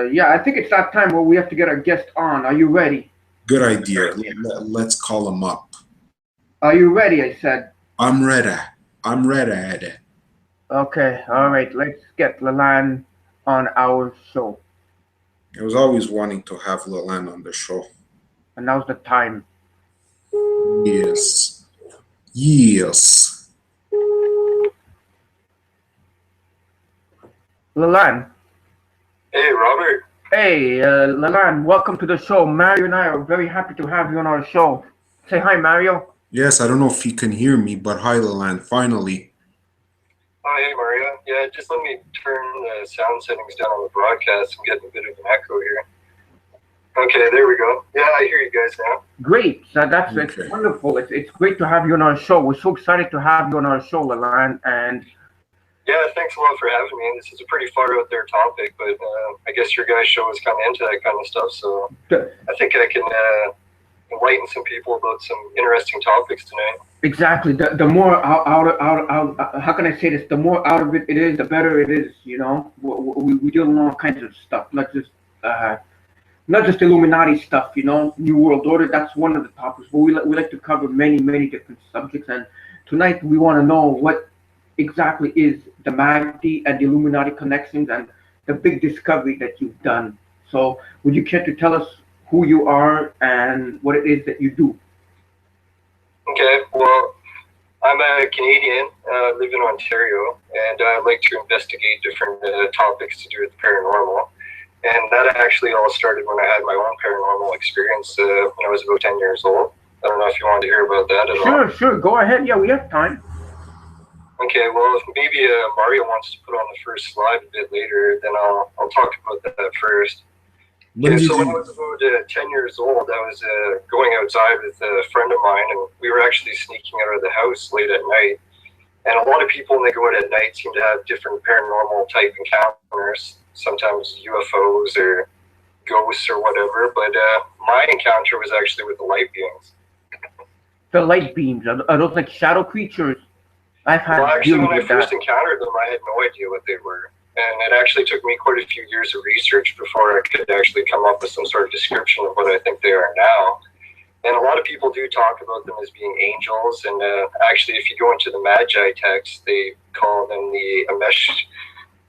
Yeah, I think it's that time where we have to get our guest on. Are you ready? Good idea. Let's call him up. Are you ready? I said. I'm ready. I'm ready. Okay, all right. Let's get Lalan on our show. I was always wanting to have Lalan on the show. And now's the time. Yes. Yes. Lalan. Hey, Robert. Hey, Lalan, welcome to the show. Mario and I are very happy to have you on our show. Say hi, Mario. Yes, I don't know if he can hear me, but hi, Lalan, finally. Oh, hey, Mario. Yeah, just let me turn the sound settings down on the broadcast. I'm getting a bit of an echo here. Okay, there we go. Yeah, I hear you guys now. Great. That's okay. Wonderful. It's great to have you on our show. We're so excited to have you on our show, Lalan. And yeah, thanks a lot for having me. This is a pretty far out there topic, but I guess your guys' show is kind of into that kind of stuff, so I think I can enlighten some people about some interesting topics tonight. Exactly. The more out, how can I say this? The more out of it is, the better it is. You know, we deal in all kinds of stuff, not just Illuminati stuff. You know, New World Order. That's one of the topics. But we like to cover many different subjects. And tonight we want to know what exactly is the Magi and the Illuminati connections and the big discovery that you've done. So, would you care to tell us who you are and what it is that you do? Okay, well, I'm a Canadian, live in Ontario, and I like to investigate different topics to do with the paranormal. And that actually all started when I had my own paranormal experience when I was about 10 years old. I don't know if you wanted to hear about that at all. Sure, go ahead. Yeah, we have time. Okay, well, if maybe Mario wants to put on the first slide a bit later, then I'll talk about that first. Yeah, so when I was about 10 years old, I was going outside with a friend of mine, and we were actually sneaking out of the house late at night. And a lot of people, when they go out at night, seem to have different paranormal type encounters, sometimes UFOs or ghosts or whatever. But my encounter was actually with the light beings. The light beams? Are those like shadow creatures? Well, actually, when I first encountered them, I had no idea what they were. And it actually took me quite a few years of research before I could actually come up with some sort of description of what I think they are now. And a lot of people do talk about them as being angels. And actually, if you go into the Magi text, they call them the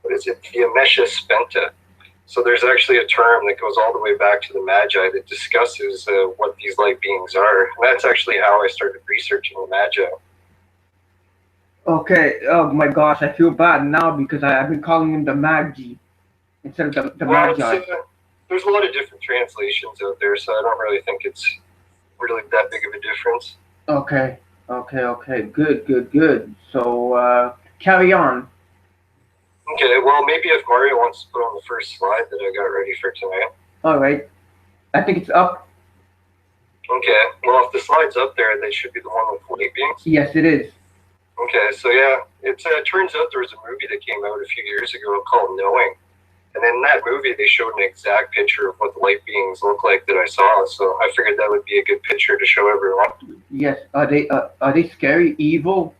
the Amesha Spenta. So there's actually a term that goes all the way back to the Magi that discusses what these light beings are. And that's actually how I started researching the Magi. Okay, oh my gosh, I feel bad now because I've been calling him the Magi instead of the Magi. There's a lot of different translations out there, so I don't really think it's really that big of a difference. Okay, good. So, carry on. Okay, well, maybe if Mario wants to put on the first slide that I got ready for tonight. All right, I think it's up. Okay, well, if the slide's up there, they should be the one with light beings. Yes, it is. Okay, so yeah, it turns out there was a movie that came out a few years ago called Knowing. And in that movie, they showed an exact picture of what the light beings look like that I saw. So I figured that would be a good picture to show everyone. Yes, are they scary, evil?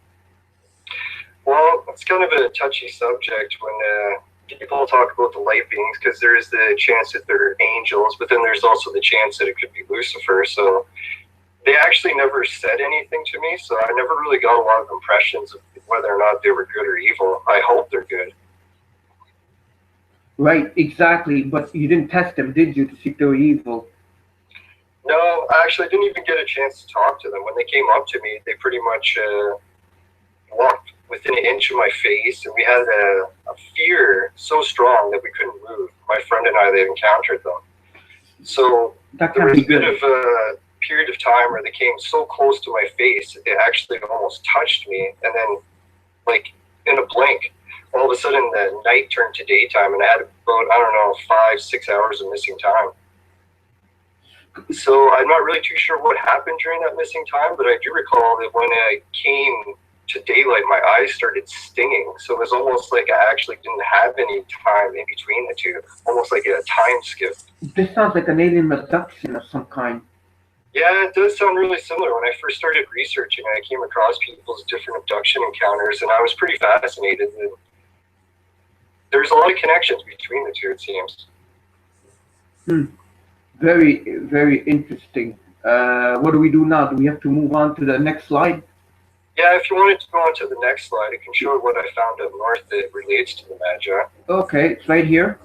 Well, it's kind of a touchy subject when people talk about the light beings, because there is the chance that they're angels, but then there's also the chance that it could be Lucifer. So they actually never said anything to me, so I never really got a lot of impressions of whether or not they were good or evil. I hope they're good. Right, exactly. But you didn't test them, did you, to see if they were evil? No, actually, I didn't even get a chance to talk to them. When they came up to me, they pretty much walked within an inch of my face, and we had a fear so strong that we couldn't move. My friend and I, they encountered them. So there was a bit of a period of time where they came so close to my face that they actually almost touched me, and then, like, in a blink, all of a sudden the night turned to daytime, and I had about, 5-6 hours of missing time. So I'm not really too sure what happened during that missing time, but I do recall that when I came to daylight, my eyes started stinging. So it was almost like I actually didn't have any time in between the two, almost like a time skip. This sounds like an alien abduction of some kind. Yeah, it does sound really similar. When I first started researching, I came across people's different abduction encounters, and I was pretty fascinated. There's a lot of connections between the two, it seems. Hmm. Very, very interesting. What do we do now? Do we have to move on to the next slide? Yeah, if you wanted to go on to the next slide, I can show what I found up north that relates to the Magi. Okay, it's right here.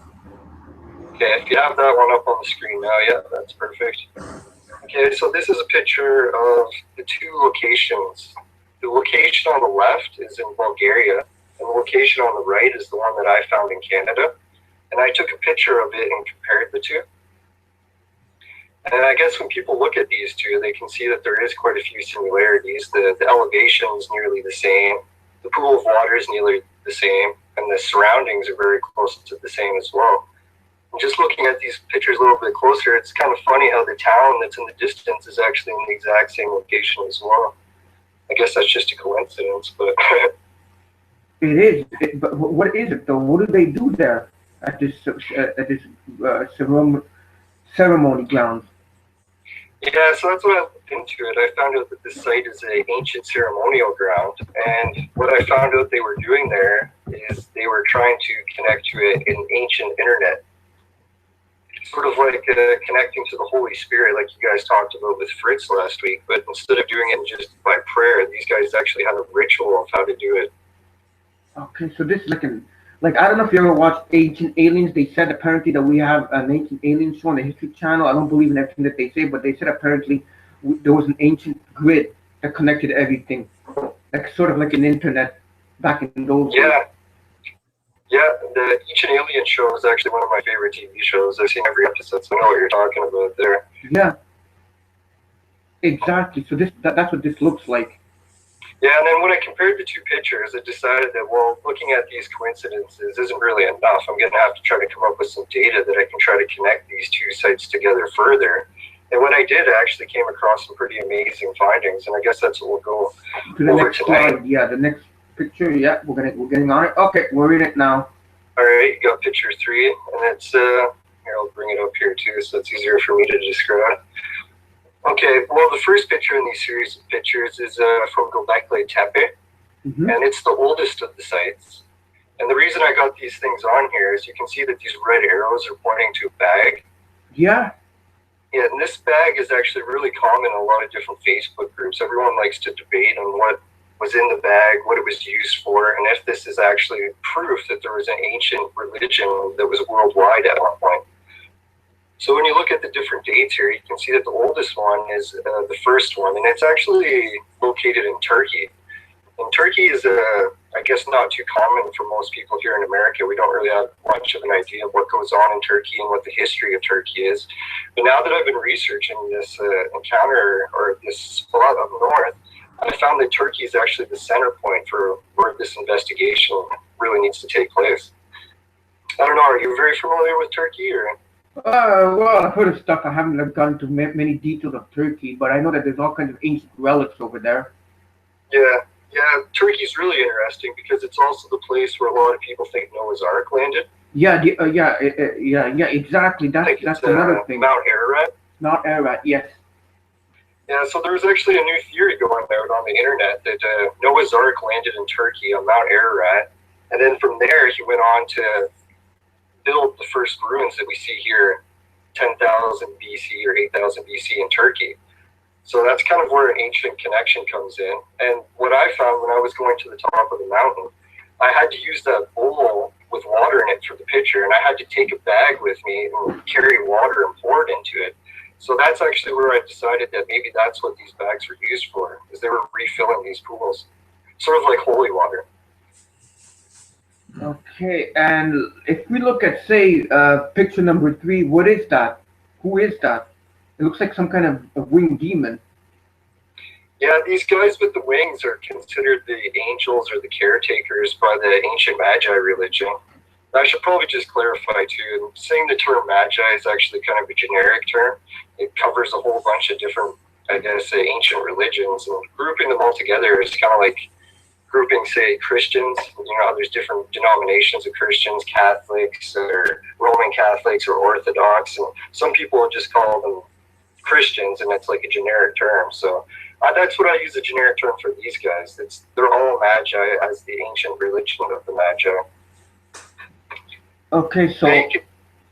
Okay, if you have that one up on the screen now, yeah, that's perfect. Okay, so this is a picture of the two locations. The location on the left is in Bulgaria, and the location on the right is the one that I found in Canada. And I took a picture of it and compared the two. And I guess when people look at these two, they can see that there is quite a few similarities. The elevation is nearly the same. The pool of water is nearly the same. And the surroundings are very close to the same as well. And just looking at these pictures a little bit closer, it's kind of funny how the town that's in the distance is actually in the exact same location as well. I guess that's just a coincidence, but... It is. But what is it, though? What do they do there at this ceremony grounds? Yeah, so that's what I looked into it. I found out that this site is an ancient ceremonial ground, and what I found out they were doing there is they were trying to connect to an ancient internet. Sort of like connecting to the Holy Spirit, like you guys talked about with Fritz last week, but instead of doing it just by prayer, these guys actually had a ritual of how to do it. Okay, so this is like I don't know if you ever watched Ancient Aliens. They said apparently that we have an Ancient Aliens show on the History Channel. I don't believe in everything that they say, but they said apparently there was an ancient grid that connected everything, like sort of like an internet back in those days. Yeah, the Ancient Alien show is actually one of my favorite TV shows. I've seen every episode, so I know what you're talking about there. Yeah, exactly. So that's what this looks like. Yeah, and then when I compared the two pictures, I decided that, well, looking at these coincidences isn't really enough. I'm going to have to try to come up with some data that I can try to connect these two sites together further. And what I did, I actually came across some pretty amazing findings, and I guess that's what we'll go to the over next tonight. slide. Yeah, the next picture. Yeah, we're getting on it. Okay, we're in it now. All right, you got picture 3, and it's here. I'll bring it up here too, so it's easier for me to describe. Okay, well, the first picture in these series of pictures is from Göbekli Tepe, and it's the oldest of the sites. And the reason I got these things on here is you can see that these red arrows are pointing to a bag. Yeah. Yeah, and this bag is actually really common in a lot of different Facebook groups. Everyone likes to debate on what was in the bag, what it was used for, and if this is actually proof that there was an ancient religion that was worldwide at one point. So when you look at the different dates here, you can see that the oldest one is the first one, and it's actually located in Turkey. And Turkey is, I guess, not too common for most people here in America. We don't really have much of an idea of what goes on in Turkey and what the history of Turkey is. But now that I've been researching this encounter or this spot up north, I found that Turkey is actually the center point for where this investigation really needs to take place. I don't know, are you very familiar with Turkey, or? Well, I've heard of stuff. I haven't gone into many details of Turkey, but I know that there's all kinds of ancient relics over there. Yeah, Turkey's really interesting because it's also the place where a lot of people think Noah's Ark landed. Yeah, exactly. That's another thing. Mount Ararat. Mount Ararat, yes. Yeah, so there's actually a new theory going out on the internet that Noah's Ark landed in Turkey on Mount Ararat, and then from there he went on to build the first ruins that we see here 10,000 BC or 8,000 BC in Turkey. So that's kind of where an ancient connection comes in. And what I found when I was going to the top of the mountain, I had to use that bowl with water in it for the picture, and I had to take a bag with me and carry water and pour it into it. So that's actually where I decided that maybe that's what these bags were used for, is they were refilling these pools, sort of like holy water. Okay, and if we look at, say, picture number 3, what is that? Who is that? It looks like some kind of a winged demon. Yeah, these guys with the wings are considered the angels or the caretakers by the ancient Magi religion. I should probably just clarify too, saying the term Magi is actually kind of a generic term. It covers a whole bunch of different, I guess, ancient religions, and grouping them all together is kind of like grouping, say, Christians. You know, there's different denominations of Christians, Catholics, or Roman Catholics, or Orthodox, and some people just call them Christians, and it's like a generic term. So that's what I use a generic term for these guys. They're all Magi as the ancient religion of the Magi. Okay, so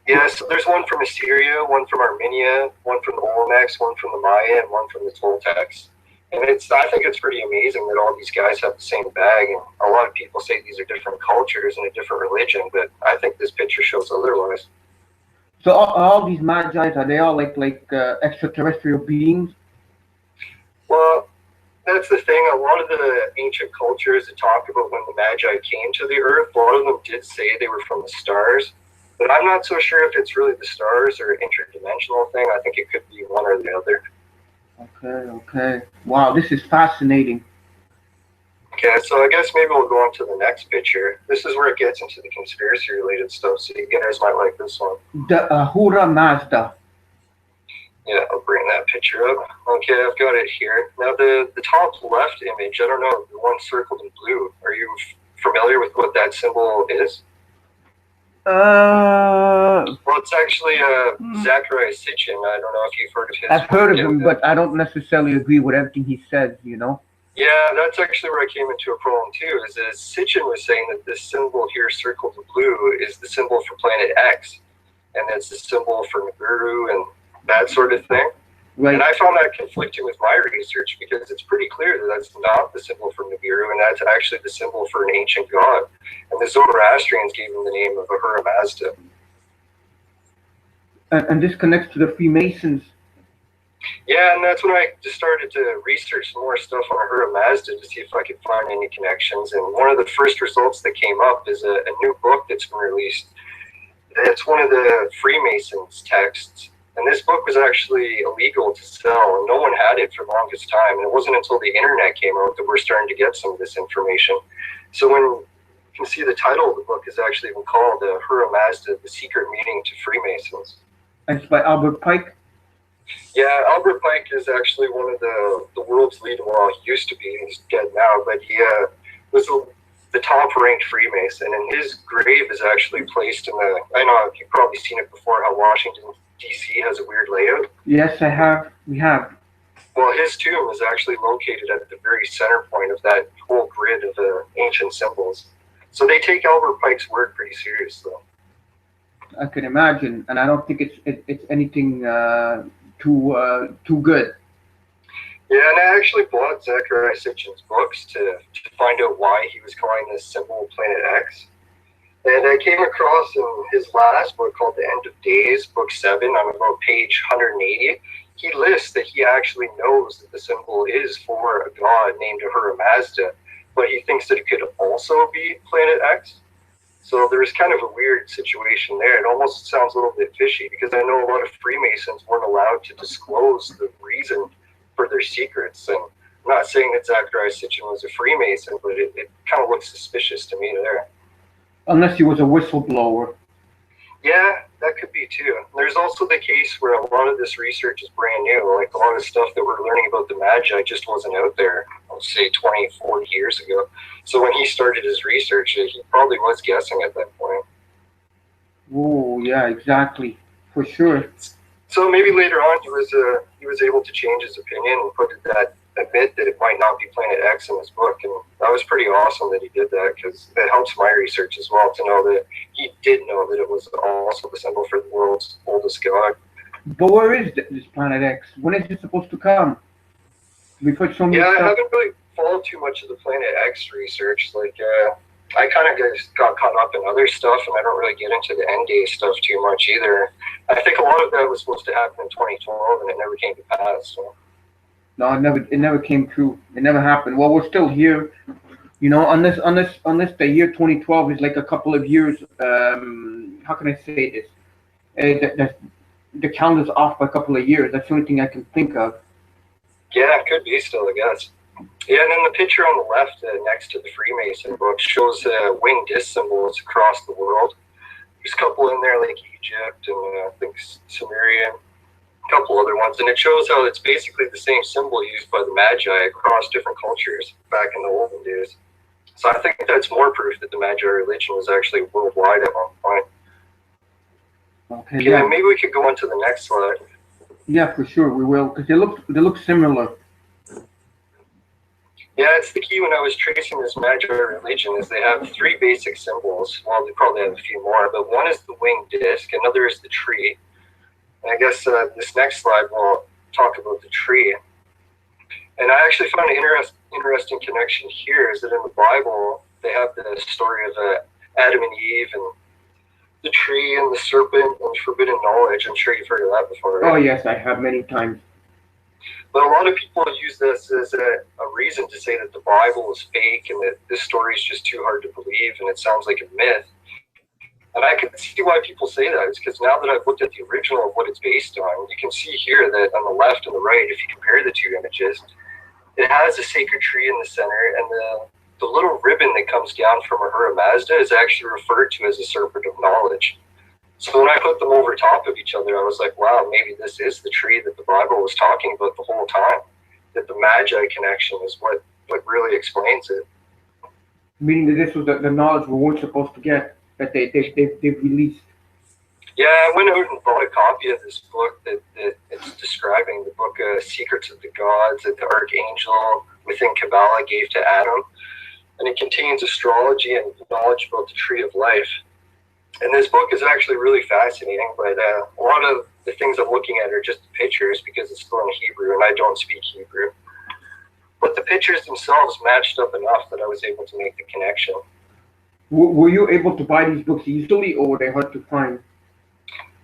Yeah, so there's one from Assyria, one from Armenia, one from the Olmecs, one from the Maya, and one from the Toltecs. And I think it's pretty amazing that all these guys have the same bag. And a lot of people say these are different cultures and a different religion, but I think this picture shows otherwise. So all these Magi, are they all like extraterrestrial beings? Well, that's the thing. A lot of the ancient cultures that talk about when the Magi came to the Earth, a lot of them did say they were from the stars. But I'm not so sure if it's really the stars or an interdimensional thing. I think it could be one or the other. Okay. Wow, this is fascinating. Okay, so I guess maybe we'll go on to the next picture. This is where it gets into the conspiracy-related stuff, so you guys might like this one. The Ahura Mazda. Yeah, I'll bring that picture up. Okay, I've got it here. Now, the top left image, I don't know, the one circled in blue, are you familiar with what that symbol is? Well, it's actually Zachariah Sitchin. I don't know if you've heard of his. I've heard of him, but I don't necessarily agree with everything he says, you know? Yeah, that's actually where I came into a problem too, is that Sitchin was saying that this symbol here circled in blue is the symbol for Planet X, and that's the symbol for Nibiru and that sort of thing. Right. And I found that conflicting with my research because it's pretty clear that that's not the symbol for Nibiru, and that's actually the symbol for an ancient god. And the Zoroastrians gave him the name of Ahura Mazda. And this connects to the Freemasons. Yeah, and that's when I just started to research more stuff on Ahura Mazda to see if I could find any connections. And one of the first results that came up is a new book that's been released. It's one of the Freemasons' texts. And this book was actually illegal to sell, and no one had it for the longest time. And it wasn't until the internet came out that we're starting to get some of this information. So when you can see the title of the book is actually even called Ahura Mazda, The Secret Meaning to Freemasons. It's by Albert Pike? Yeah, Albert Pike is actually one of the world's leading, well, he used to be, he's dead now, but he was the top-ranked Freemason, and his grave is actually placed in the, I know you've probably seen it before, how Washington, D.C. has a weird layout. Yes, I have. We have. Well, his tomb is actually located at the very center point of that whole grid of ancient symbols. So they take Albert Pike's word pretty seriously. I can imagine, and I don't think it's anything too good. Yeah, and I actually bought Zachariah Sitchin's books to find out why he was calling this symbol Planet X. And I came across in his last book called The End of Days, book 7, on about page 180, he lists that he actually knows that the symbol is for a god named Ahura Mazda, but he thinks that it could also be Planet X. So there's kind of a weird situation there. It almost sounds a little bit fishy because I know a lot of Freemasons weren't allowed to disclose the reason for their secrets. And I'm not saying that Zachariah Sitchin was a Freemason, but it kind of looks suspicious to me there. Unless he was a whistleblower. Yeah, that could be too. There's also the case where a lot of this research is brand new. Like a lot of stuff that we're learning about the Magi just wasn't out there, I'll say 20, 40 years ago. So when he started his research, he probably was guessing at that point. Oh, yeah, exactly. For sure. So maybe later on he was able to change his opinion and admit that it might not be Planet X in his book, and that was pretty awesome that he did that because that helps my research as well to know that he did know that it was also the symbol for the world's oldest god. But where is this Planet X? When is it supposed to come? We've heard so many stuff. I haven't really followed too much of the Planet X research. Like, I kind of got caught up in other stuff, and I don't really get into the end day stuff too much either. I think a lot of that was supposed to happen in 2012, and it never came to pass. So. No, it never came true. It never happened. Well, we're still here, you know. Unless the year 2012 is like a couple of years. How can I say this? The calendar's off by a couple of years. That's the only thing I can think of. Yeah, it could be still, I guess. Yeah, and then the picture on the left next to the Freemason book shows winged disc symbols across the world. There's a couple in there like Egypt and I think Sumerian. Couple other ones, and it shows how it's basically the same symbol used by the Magi across different cultures back in the olden days. So I think that's more proof that the Magi religion was actually worldwide at one point. Okay, yeah, maybe we could go on to the next slide. Yeah, for sure we will, because they look similar. Yeah, it's the key when I was tracing this Magi religion is they have three basic symbols. Well, they probably have a few more, but one is the winged disc, another is the tree. And I guess this next slide will talk about the tree. And I actually found an interesting connection here is that in the Bible, they have the story of Adam and Eve and the tree and the serpent and forbidden knowledge. I'm sure you've heard of that before, right? Oh, yes, I have many times. But a lot of people use this as a reason to say that the Bible is fake and that this story is just too hard to believe and it sounds like a myth. And I can see why people say that. It's because now that I've looked at the original of what it's based on, you can see here that on the left and the right, if you compare the two images, it has a sacred tree in the center, and the little ribbon that comes down from Ahura Mazda is actually referred to as a serpent of knowledge. So when I put them over top of each other, I was like, wow, maybe this is the tree that the Bible was talking about the whole time. That the Magi connection is what really explains it. Meaning that this was the knowledge we weren't supposed to get, that they've released. Yeah, I went out and bought a copy of this book that it's describing, the book Secrets of the Gods that the Archangel within Kabbalah gave to Adam. And it contains astrology and knowledge about the tree of life. And this book is actually really fascinating, but a lot of the things I'm looking at are just pictures because it's still in Hebrew and I don't speak Hebrew. But the pictures themselves matched up enough that I was able to make the connection. Were you able to buy these books easily, or were they hard to find?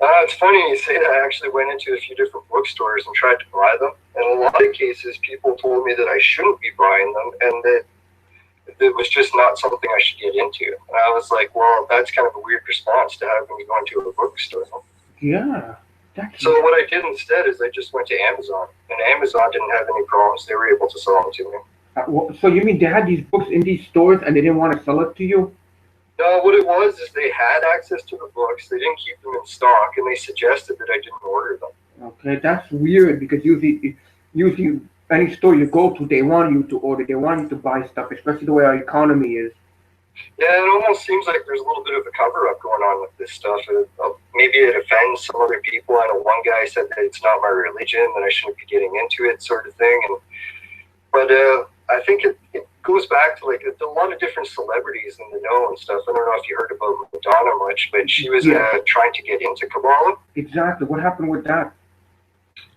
It's funny you say that. I actually went into a few different bookstores and tried to buy them. And in a lot of cases, people told me that I shouldn't be buying them and that it was just not something I should get into. And I was like, well, that's kind of a weird response to have when you go into a bookstore. Yeah. So what I did instead is I just went to Amazon. And Amazon didn't have any problems. They were able to sell them to me. So you mean they had these books in these stores and they didn't want to sell it to you? No, what it was is they had access to the books. They didn't keep them in stock, and they suggested that I didn't order them. Okay, that's weird because usually any store you go to, they want you to order. They want you to buy stuff, especially the way our economy is. Yeah, it almost seems like there's a little bit of a cover-up going on with this stuff. Maybe it offends some other people. I know one guy said that it's not my religion, that I shouldn't be getting into it, sort of thing. But I think it goes back to like a lot of different celebrities in the know and stuff. I don't know if you heard about Madonna much, but she was trying to get into Kabbalah. Exactly. What happened with that?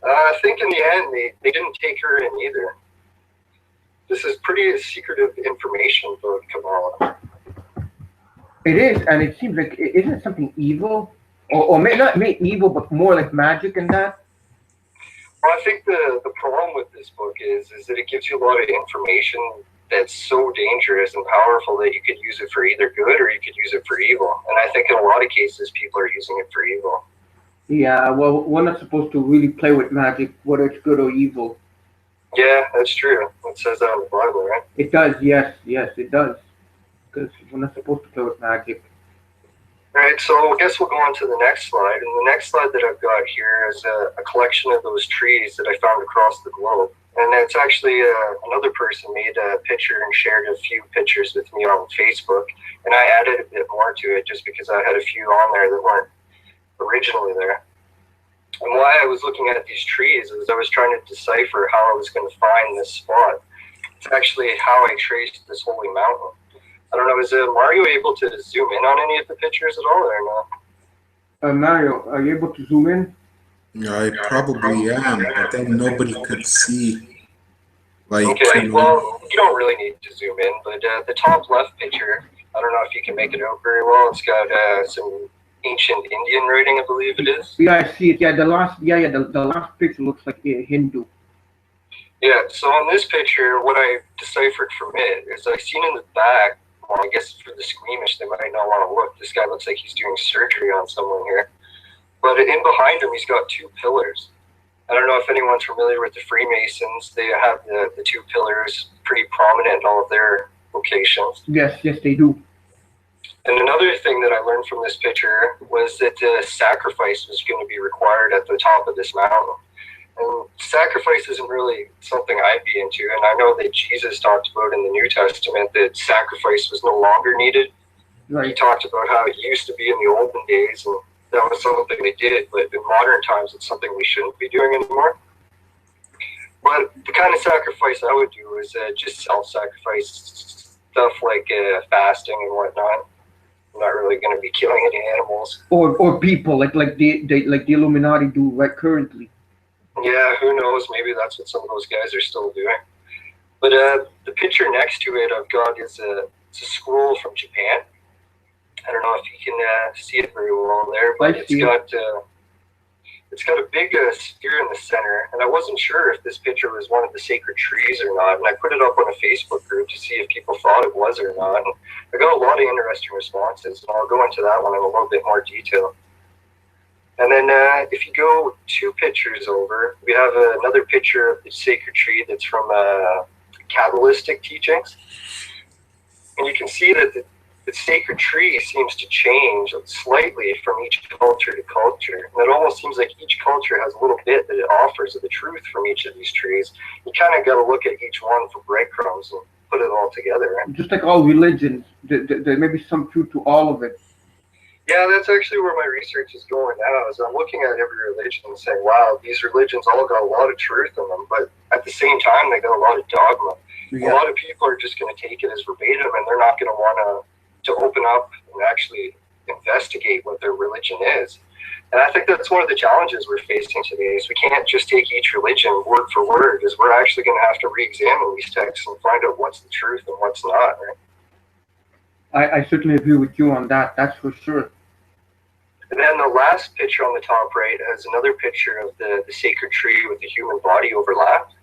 I think in the end, they didn't take her in either. This is pretty secretive information about Kabbalah. It is, and it seems like, isn't it something evil? Or not evil, but more like magic and that? Well, I think the problem with this book is that it gives you a lot of information that's so dangerous and powerful that you could use it for either good or you could use it for evil. And I think in a lot of cases, people are using it for evil. Yeah, well, we're not supposed to really play with magic, whether it's good or evil. Yeah, that's true. It says that in the Bible, right? It does, yes, it does. Because we're not supposed to play with magic. All right, so I guess we'll go on to the next slide. And the next slide that I've got here is a collection of those trees that I found across the globe. And it's actually another person made a picture and shared a few pictures with me on Facebook. And I added a bit more to it just because I had a few on there that weren't originally there. And why I was looking at these trees is I was trying to decipher how I was going to find this spot. It's actually how I traced this holy mountain. I don't know, is Mario able to zoom in on any of the pictures at all or no? Mario, are you able to zoom in? Yeah, I probably am, but then nobody could see. Like, okay, well, you don't really need to zoom in, but the top left picture, I don't know if you can make it out very well. It's got some ancient Indian writing, I believe it is. Yeah, I see it. Yeah, the last picture looks like a Hindu. Yeah, so on this picture, what I deciphered from it is I seen in the back, well, I guess for the squeamish, they might not want to look. This guy looks like he's doing surgery on someone here. But in behind him, he's got two pillars. I don't know if anyone's familiar with the Freemasons. They have the two pillars pretty prominent in all of their locations. Yes, they do. And another thing that I learned from this picture was that the sacrifice was going to be required at the top of this mountain. And sacrifice isn't really something I'd be into. And I know that Jesus talked about in the New Testament that sacrifice was no longer needed. Right. He talked about how it used to be in the olden days, and that was something they did. But in modern times, it's something we shouldn't be doing anymore. But the kind of sacrifice I would do is just self-sacrifice stuff like fasting and whatnot. I'm not really going to be killing any animals. Or people like the Illuminati do right currently. Yeah, who knows? Maybe that's what some of those guys are still doing. But the picture next to it I've got is it's a scroll from Japan. I don't know if you can see it very well there, but it's got a big sphere in the center, and I wasn't sure if this picture was one of the sacred trees or not, and I put it up on a Facebook group to see if people thought it was or not, and I got a lot of interesting responses, and I'll go into that one in a little bit more detail. And then if you go 2 pictures over, we have another picture of the sacred tree that's from Kabbalistic teachings, and you can see that the sacred tree seems to change slightly from each culture to culture. And it almost seems like each culture has a little bit that it offers of the truth from each of these trees. You kind of got to look at each one for breadcrumbs and put it all together. Just like all religions, there may be some truth to all of it. Yeah, that's actually where my research is going now, is I'm looking at every religion and saying, wow, these religions all got a lot of truth in them, but at the same time, they got a lot of dogma. Yeah. A lot of people are just going to take it as verbatim, and they're not going to want to open up and actually investigate what their religion is. And I think that's one of the challenges we're facing today, is we can't just take each religion word for word, is we're actually going to have to re-examine these texts and find out what's the truth and what's not, right? I certainly agree with you on that, that's for sure. And then the last picture on the top right has another picture of the sacred tree with the human body overlapped.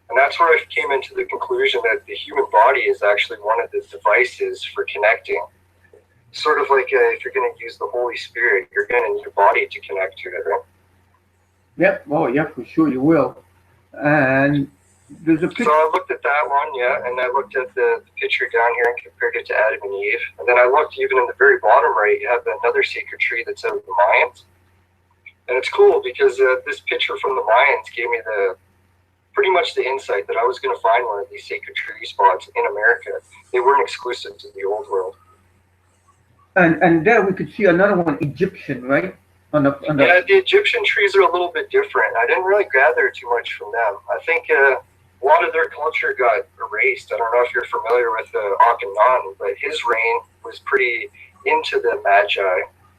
And that's where I came into the conclusion that the human body is actually one of the devices for connecting. Sort of like if you're going to use the Holy Spirit, you're going to need a body to connect to it, right? Yep, oh yeah, for sure you will. And there's a picture. So I looked at that one, yeah, and I looked at the picture down here and compared it to Adam and Eve. And then I looked even in the very bottom right, you have another sacred tree that's out of the Mayans. And it's cool because this picture from the Mayans gave me pretty much the insight that I was going to find one of these sacred tree spots in America. They weren't exclusive to the old world. And there we could see another one, Egyptian, right? Yeah, the Egyptian trees are a little bit different. I didn't really gather too much from them. I think a lot of their culture got erased. I don't know if you're familiar with Akhenaten, but his reign was pretty into the Magi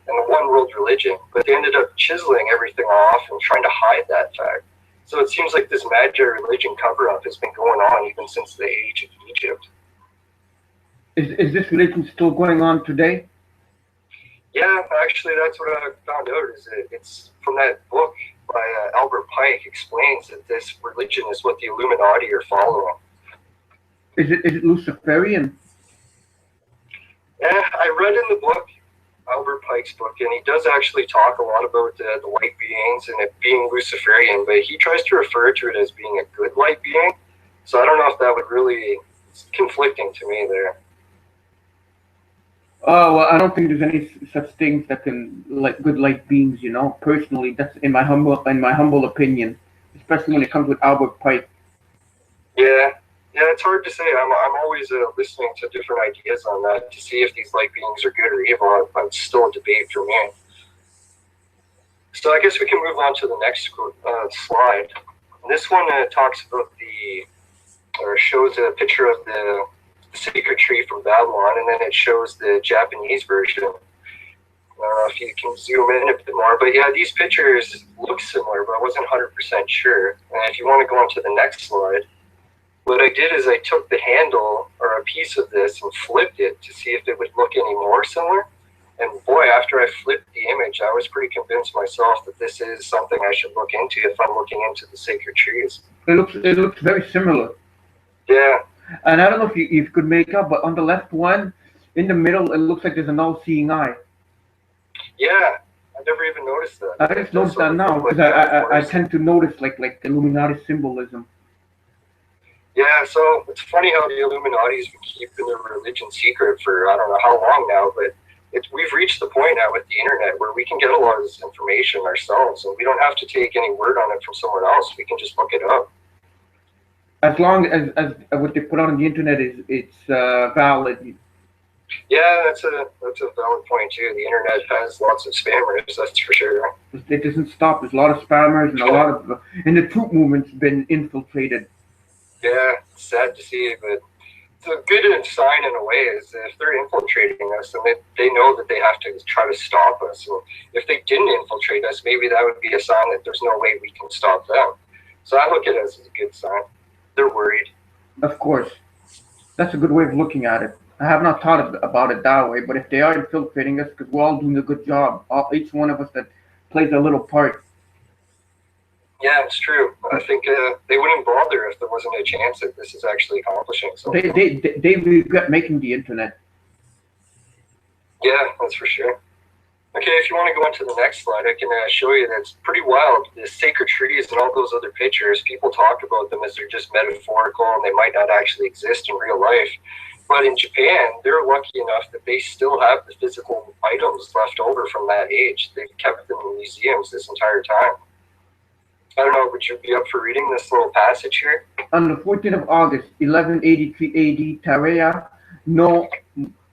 and the one world religion, but they ended up chiseling everything off and trying to hide that fact. So it seems like this Magi religion cover-up has been going on even since the age of Egypt. Is this religion still going on today? Yeah, actually, that's what I found out. Is it's from that book by Albert Pike explains that this religion is what the Illuminati are following. Is it Luciferian? Yeah, I read in the book, Albert Pike's book, and he does actually talk a lot about the light beings and it being Luciferian, but he tries to refer to it as being a good light being. So I don't know if that would really, it's conflicting to me there. Oh, well, I don't think there's any such things that can, like, good light beings, you know. Personally, that's in my humble opinion, especially when it comes with Albert Pike. Yeah, it's hard to say. I'm always listening to different ideas on that to see if these light beings are good or evil. It's still a debate for me. So I guess we can move on to the next slide. And this one talks about or shows a picture of the sacred tree from Babylon, and then it shows the Japanese version. I don't know if you can zoom in a bit more, but yeah, these pictures look similar, but I wasn't 100% sure. And if you want to go on to the next slide, what I did is I took the handle or a piece of this and flipped it to see if it would look any more similar. And boy, after I flipped the image, I was pretty convinced myself that this is something I should look into if I'm looking into the sacred trees. It looks very similar. Yeah. And I don't know if you could make up, but on the left one, in the middle, it looks like there's an all-seeing eye. Yeah, I never even noticed that. I just noticed that now, because I tend to notice like Illuminati symbolism. Yeah, so it's funny how the Illuminati's been keeping their religion secret for I don't know how long now, but we've reached the point now with the internet where we can get a lot of this information ourselves, and we don't have to take any word on it from someone else. We can just look it up. As long as what they put on the internet is valid. Yeah, that's a valid point too. The internet has lots of spammers, that's for sure. It doesn't stop. There's a lot of spammers and a lot of, and the troop movement's been infiltrated. Yeah, it's sad to see, but it's a good sign in a way is that if they're infiltrating us, then they know that they have to try to stop us. And if they didn't infiltrate us, maybe that would be a sign that there's no way we can stop them. So I look at it as a good sign. They're worried. Of course. That's a good way of looking at it. I have not thought about it that way, but if they are infiltrating us, because we're all doing a good job, each one of us that plays a little part. Yeah, it's true. I think they wouldn't bother if there wasn't a chance that this is actually accomplishing something. They regret making the internet. Yeah, that's for sure. Okay, if you want to go into the next slide, I can show you that it's pretty wild. The sacred trees and all those other pictures, people talk about them as they're just metaphorical and they might not actually exist in real life. But in Japan, they're lucky enough that they still have the physical items left over from that age. They've kept them in museums this entire time. I don't know, would you be up for reading this little passage here? On the 14th of August, 1183 AD, Tareya no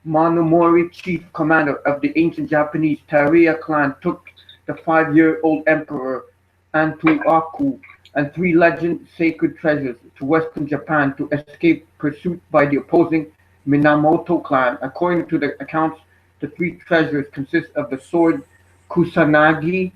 Monomori, chief commander of the ancient Japanese Tareya clan, took the 5-year-old emperor Antoaku and 3 legend sacred treasures to western Japan to escape pursuit by the opposing Minamoto clan. According to the accounts, the 3 treasures consist of the sword Kusanagi,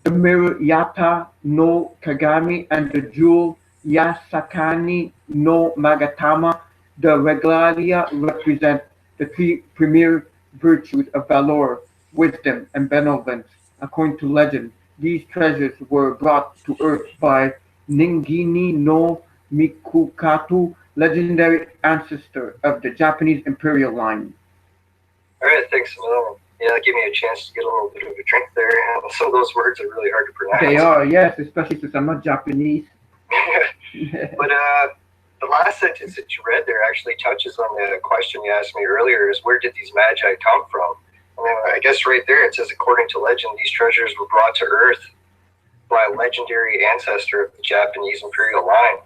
the mirror Yata no Kagami, and the jewel Yasakani no Magatama. The regalia represent the 3 premier virtues of valor, wisdom, and benevolence. According to legend, these treasures were brought to Earth by Ningini no Mikukatu, legendary ancestor of the Japanese imperial line. All right, thanks, Will. Yeah, that gave me a chance to get a little bit of a drink there. And some of those words are really hard to pronounce. They are, yes, especially since I'm not Japanese. But the last sentence that you read there actually touches on the question you asked me earlier, is where did these magi come from? And then I guess right there it says, according to legend, these treasures were brought to Earth by a legendary ancestor of the Japanese imperial line.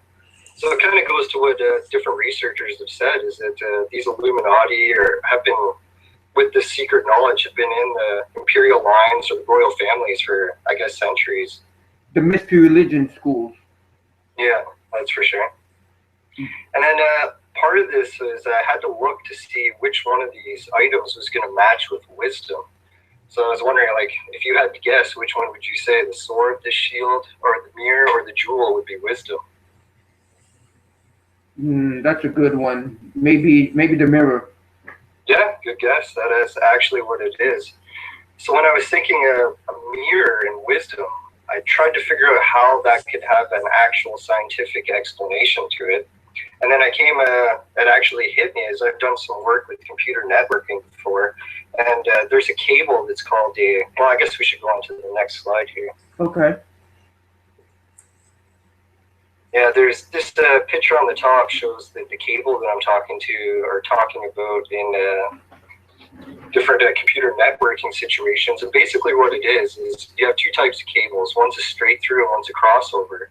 So it kind of goes to what different researchers have said, is that these Illuminati have been, with this secret knowledge, have been in the imperial lines or the royal families for, I guess, centuries. The mystery religion schools. Yeah, that's for sure. And then part of this is I had to look to see which one of these items was going to match with wisdom. So I was wondering, like, if you had to guess, which one would you say, the sword, the shield, or the mirror, or the jewel would be wisdom? That's a good one. Maybe the mirror. Yeah, good guess. That is actually what it is. So when I was thinking of a mirror and wisdom, I tried to figure out how that could have an actual scientific explanation to it. And then it actually hit me as I've done some work with computer networking before. And there's a cable that's called well, I guess we should go on to the next slide here. Okay. Yeah, there's this picture on the top shows the cable that I'm talking about in different computer networking situations. And basically what it is you have 2 types of cables. One's a straight through and one's a crossover.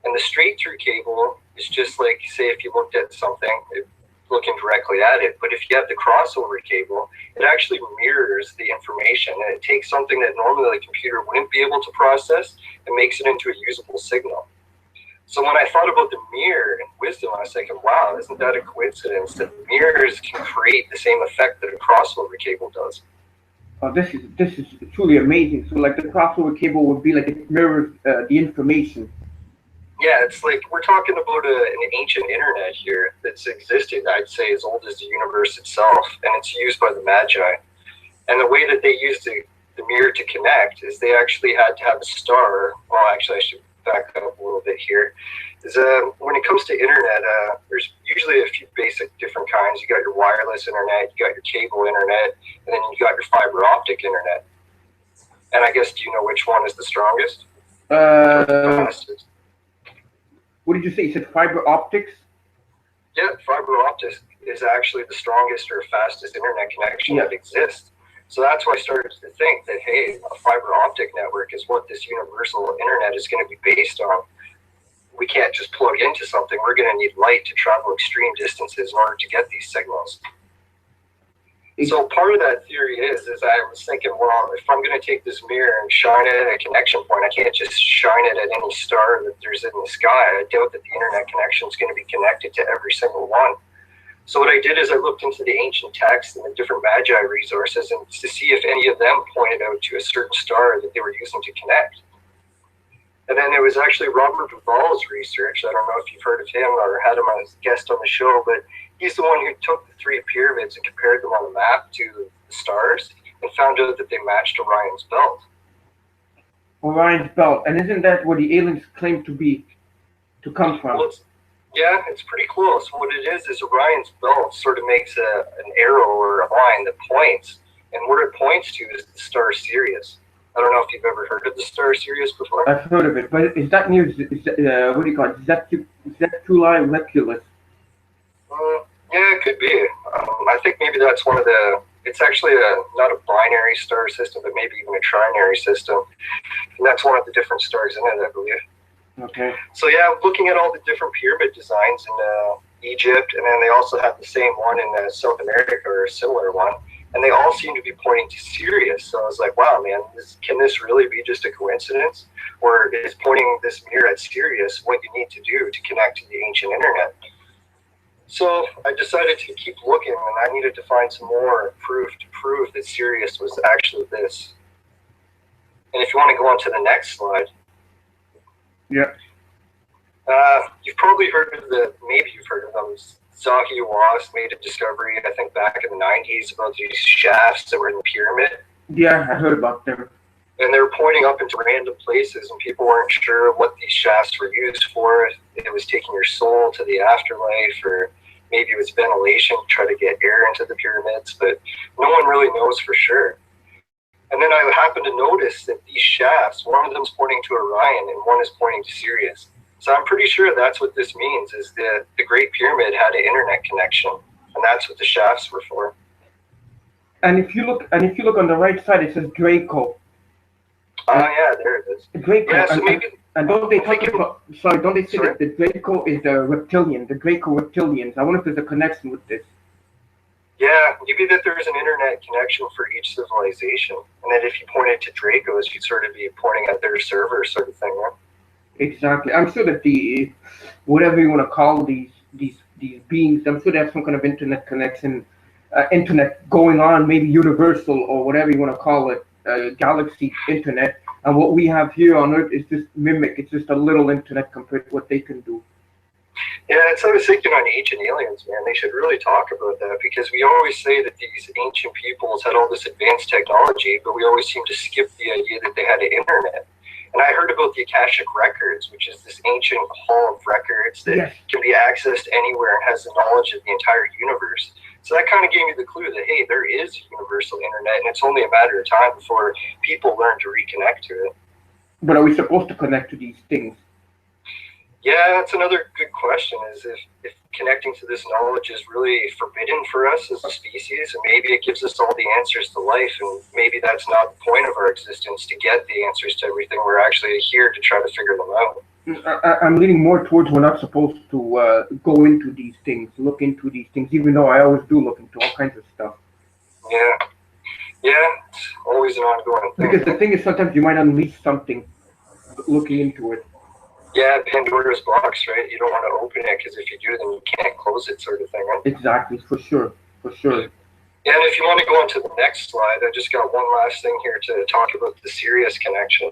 And the straight through cable is just like, say, if you looked at something, looking directly at it. But if you have the crossover cable, it actually mirrors the information. And it takes something that normally the computer wouldn't be able to process and makes it into a usable signal. So when I thought about the mirror and wisdom, I was thinking, wow, isn't that a coincidence that mirrors can create the same effect that a crossover cable does? Oh, this is truly amazing. So like the crossover cable would be like it mirrors the information. Yeah, it's like we're talking about an ancient internet here that's existed, I'd say, as old as the universe itself, and it's used by the Magi. And the way that they used the mirror to connect is they actually had to have a star. Well, actually, I should back up a little bit here. Is when it comes to internet, there's usually a few basic different kinds. You got your wireless internet, you got your cable internet, and then you got your fiber optic internet. And I guess, do you know which one is the strongest? What did you say? You said fiber optics? Yeah, fiber optics is actually the strongest or fastest internet connection that exists. So that's why I started to think that, hey, a fiber optic network is what this universal internet is going to be based on. We can't just plug into something. We're going to need light to travel extreme distances in order to get these signals. So part of that theory is I was thinking, well, if I'm going to take this mirror and shine it at a connection point, I can't just shine it at any star that there's in the sky. I doubt that the internet connection is going to be connected to every single one. So what I did is I looked into the ancient texts and the different Magi resources and to see if any of them pointed out to a certain star that they were using to connect. And then there was actually Robert Duvall's research. I don't know if you've heard of him or had him as a guest on the show, but he's the one who took the three pyramids and compared them on a map to the stars and found out that they matched Orion's belt. Orion's belt. And isn't that where the aliens claim to come from? Well, it's pretty close. What it is Orion's belt sort of makes an arrow or a line that points, and where it points to is the star Sirius. I don't know if you've ever heard of the star Sirius before. I've heard of it, but is that near, what do you call it, Zetuli Reculus? Yeah, it could be. I think maybe that's one of the, it's actually not a binary star system, but maybe even a trinary system. And that's one of the different stars in it, I believe. Okay. So yeah, looking at all the different pyramid designs in Egypt, and then they also have the same one in South America, or a similar one. And they all seem to be pointing to Sirius. So I was like, wow, man, can this really be just a coincidence? Or is pointing this mirror at Sirius what you need to do to connect to the ancient internet? So I decided to keep looking, and I needed to find some more proof to prove that Sirius was actually this. And if you want to go on to the next slide. Yeah. You've probably heard of maybe you've heard of them. Zahi Hawass made a discovery, I think back in the 90s, about these shafts that were in the pyramid. Yeah, I heard about them. And they were pointing up into random places, and people weren't sure what these shafts were used for. If it was taking your soul to the afterlife, or maybe it was ventilation to try to get air into the pyramids, but no one really knows for sure. And then I happened to notice that these shafts, one of them is pointing to Orion and one is pointing to Sirius. So I'm pretty sure that's what this means, is that the Great Pyramid had an internet connection, and that's what the shafts were for. And if you look on the right side, it says Draco. Oh yeah, there it is. Draco. Yeah, so and don't they talk about? Sorry, don't they say that the Draco is the reptilian, the Draco reptilians? I wonder if there's a connection with this. Yeah, maybe that there's an internet connection for each civilization, and that if you pointed to Dracos, you'd sort of be pointing at their server, sort of thing, right? Exactly. I'm sure that the whatever you want to call these beings, I'm sure they have some kind of internet connection, internet going on, maybe universal or whatever you want to call it, galaxy internet. And what we have here on Earth is just mimic. It's just a little internet compared to what they can do. Yeah, I was thinking on Ancient Aliens, man. They should really talk about that, because we always say that these ancient peoples had all this advanced technology, but we always seem to skip the idea that they had an internet. And I heard about the Akashic Records, which is this ancient hall of records that can be accessed anywhere and has the knowledge of the entire universe. So that kind of gave me the clue that, hey, there is a universal internet, and it's only a matter of time before people learn to reconnect to it. But are we supposed to connect to these things? Yeah, that's another good question, is if connecting to this knowledge is really forbidden for us as a species, and maybe it gives us all the answers to life, and maybe that's not the point of our existence, to get the answers to everything. We're actually here to try to figure them out. I'm leaning more towards we're not supposed to go into these things, look into these things, even though I always do look into all kinds of stuff. Yeah, it's always an ongoing thing. Because the thing is, sometimes you might unleash something looking into it. Yeah, Pandora's box, right? You don't want to open it, because if you do, then you can't close it, sort of thing, right? Exactly, for sure. Yeah, and if you want to go on to the next slide, I just got one last thing here to talk about the Sirius connection.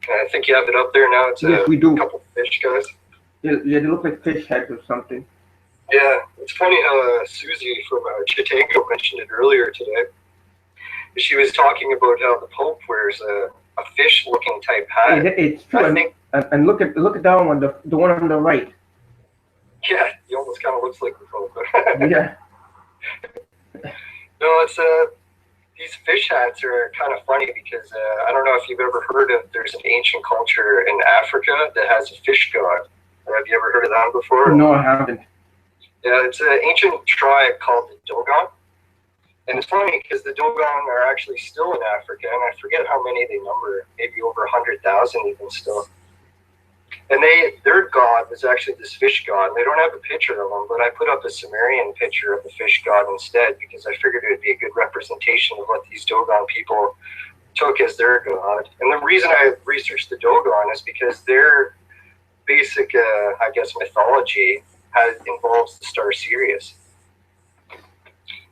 I think you have it up there now. It's we do. A couple of fish guys. Yeah, they look like fish heads or something. Yeah, it's funny how Susie from Chitango mentioned it earlier today. She was talking about how the Pope wears a fish-looking type hat. It's true. And look at that one, the one on the right. Yeah, he almost kind of looks like the Pope. Yeah. No, it's these fish hats are kind of funny, because I don't know if you've ever heard of, there's an ancient culture in Africa that has a fish god. Have you ever heard of that before? No, I haven't. Yeah, it's an ancient tribe called the Dogon. And it's funny, because the Dogon are actually still in Africa, and I forget how many they number, maybe over 100,000 even still. And their god was actually this fish god. They don't have a picture of him, but I put up a Sumerian picture of the fish god instead because I figured it would be a good representation of what these Dogon people took as their god. And the reason I researched the Dogon is because their basic, I guess, mythology involves the star Sirius.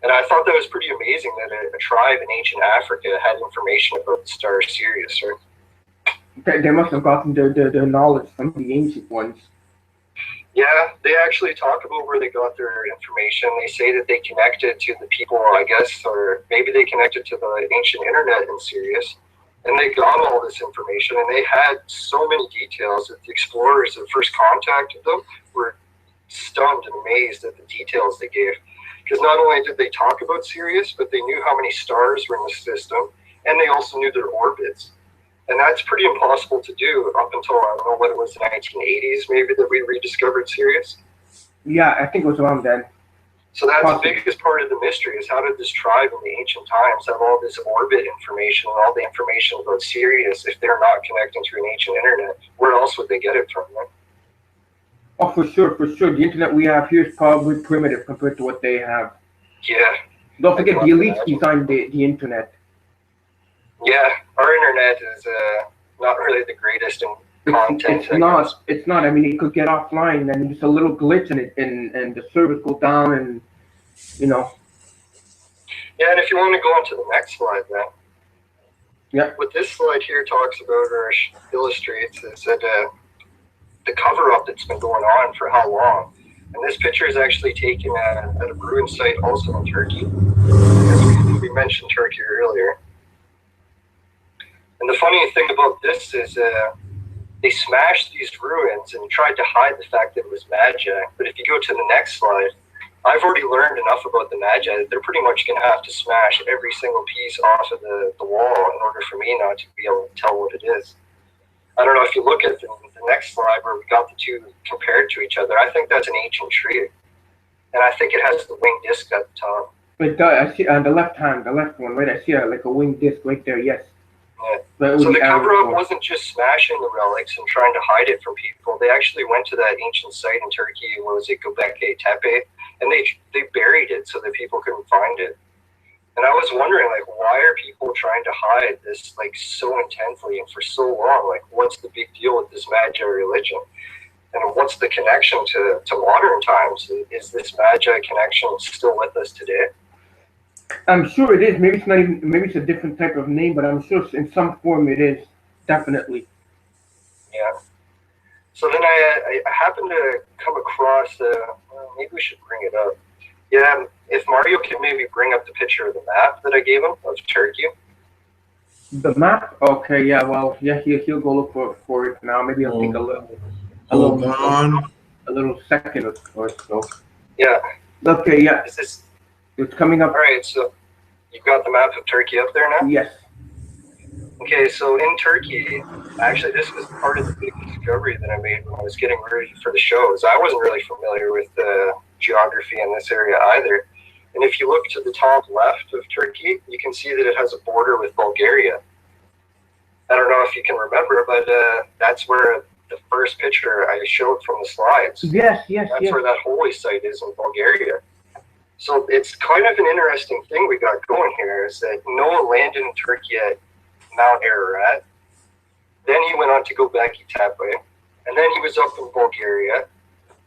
And I thought that was pretty amazing that a tribe in ancient Africa had information about the star Sirius, right? They must have gotten their knowledge from the ancient ones. Yeah, they actually talk about where they got their information. They say that they connected to the people, I guess, or maybe they connected to the ancient internet in Sirius, and they got all this information, and they had so many details that the explorers that first contacted them were stunned and amazed at the details they gave. Because not only did they talk about Sirius, but they knew how many stars were in the system, and they also knew their orbits. And that's pretty impossible to do up until, I don't know what it was, the 1980s maybe, that we rediscovered Sirius. Yeah, I think it was around then. So that's the biggest part of the mystery, is how did this tribe in the ancient times have all this orbit information and all the information about Sirius if they're not connecting to an ancient internet? Where else would they get it from, right? Oh, for sure, for sure. The internet we have here is probably primitive compared to what they have. Yeah. Don't forget the elites designed the internet. Yeah, our internet is not really the greatest in content. It's not. I mean, it could get offline and just a little glitch in it, and the service go down, and you know. Yeah, and if you want to go on to the next slide, then. Yeah. What this slide here talks about or illustrates is that the cover-up that's been going on for how long. And this picture is actually taken at a ruin site also in Turkey. Because we mentioned Turkey earlier. And the funny thing about this is they smashed these ruins and tried to hide the fact that it was Magi. But if you go to the next slide, I've already learned enough about the Magi that they're pretty much going to have to smash every single piece off of the wall in order for me not to be able to tell what it is. I don't know if you look at the next slide where we got the two compared to each other. I think that's an ancient tree. And I think it has the winged disc at the top. It does. I see on the left hand, the left one, right? I see like a winged disc right there, yes. Yeah. So the cover-up wasn't just smashing the relics and trying to hide it from people. They actually went to that ancient site in Turkey, what was it, Göbekli Tepe, and they buried it so that people couldn't find it. And I was wondering, like, why are people trying to hide this, like, so intensely and for so long? Like, what's the big deal with this Magi religion? And what's the connection to modern times? Is this Magi connection still with us today? I'm sure it is. Maybe it's not even. Maybe it's a different type of name, but I'm sure in some form it is. Definitely. Yeah. So then I happened to come across. Maybe we should bring it up. Yeah. If Mario can maybe bring up the picture of the map that I gave him of Turkey. The map? Okay. Yeah. Well. Yeah. He'll go look for it now. Maybe I'll take a little second or so. Yeah. Okay. Yeah. Is this? It's coming up. All right, so you've got the map of Turkey up there now? Yes. Okay, so in Turkey, actually this was part of the big discovery that I made when I was getting ready for the shows. I wasn't really familiar with the geography in this area either. And if you look to the top left of Turkey, you can see that it has a border with Bulgaria. I don't know if you can remember, but that's where the first picture I showed from the slides. Yes. That's where that holy site is in Bulgaria. So it's kind of an interesting thing we got going here is that Noah landed in Turkey at Mount Ararat. Then he went on to Göbekli Tepe. And then he was up in Bulgaria.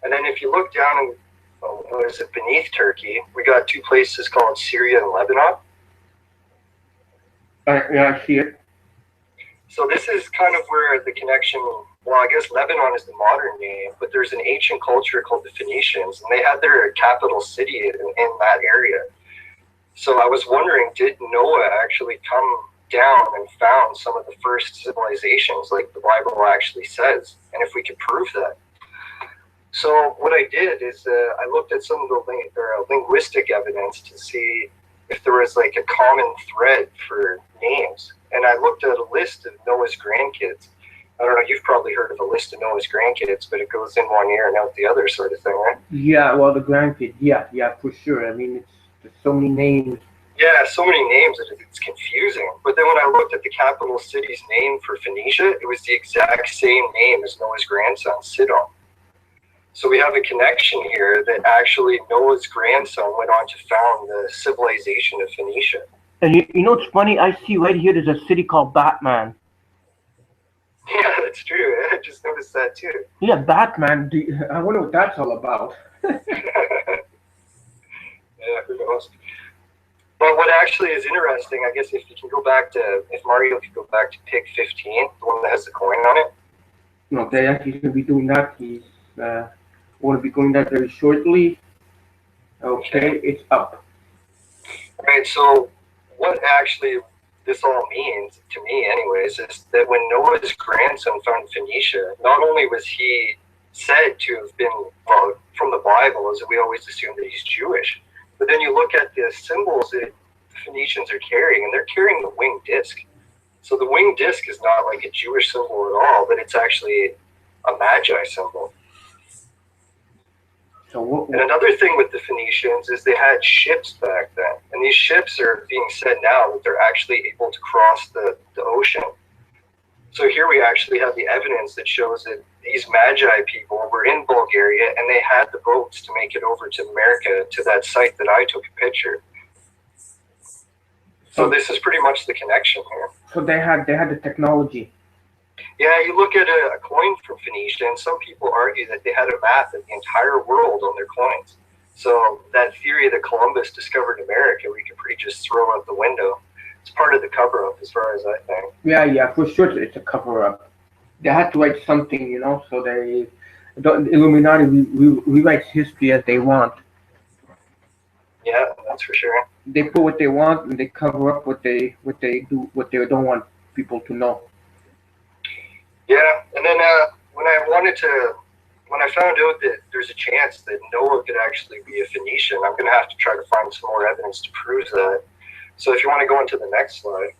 And then if you look down in, what is it, beneath Turkey, we got two places called Syria and Lebanon. Yeah, I see it. So this is kind of where the connection, well, I guess Lebanon is the modern name, but there's an ancient culture called the Phoenicians, and they had their capital city in that area. So I was wondering, did Noah actually come down and found some of the first civilizations like the Bible actually says, and if we could prove that? So what I did is I looked at some of the linguistic evidence to see if there was like a common thread for names. And I looked at a list of Noah's grandkids. I don't know, you've probably heard of a list of Noah's grandkids, but it goes in one ear and out the other sort of thing, right? Yeah, well, the grandkids, yeah, for sure. I mean, there's so many names. Yeah, so many names that it's confusing. But then when I looked at the capital city's name for Phoenicia, it was the exact same name as Noah's grandson, Sidon. So we have a connection here that actually Noah's grandson went on to found the civilization of Phoenicia. And you know what's funny? I see right here there's a city called Batman. Yeah, that's true. I just noticed that too. Yeah, Batman. I wonder what that's all about. Yeah, who knows? But what actually is interesting, I guess, if Mario could go back to pick 15, the one that has the coin on it. Okay, he's going to be doing that. He's going to be doing that very shortly. Okay, it's up. All right, so what actually this all means, to me anyways, is that when Noah's grandson found Phoenicia, not only was he said to have been, well, from the Bible, as we always assume that he's Jewish, but then you look at the symbols that the Phoenicians are carrying, and they're carrying the winged disc. So the winged disc is not like a Jewish symbol at all, but it's actually a Magi symbol. And another thing with the Phoenicians is they had ships back then. And these ships are being said now that they're actually able to cross the ocean. So here we actually have the evidence that shows that these Magi people were in Bulgaria and they had the boats to make it over to America, to that site that I took a picture. So this is pretty much the connection here. So they had the technology. Yeah, you look at a coin from Phoenicia, and some people argue that they had a map of the entire world on their coins. So that theory that Columbus discovered America, we could pretty just throw out the window. It's part of the cover-up, as far as I think. Yeah, for sure it's a cover-up. They had to write something, you know, so the Illuminati rewrites history as they want. Yeah, that's for sure. They put what they want, and they cover up what they don't want people to know. Yeah, and then when I found out that there's a chance that Noah could actually be a Phoenician, I'm going to have to try to find some more evidence to prove that. So if you want to go into the next slide,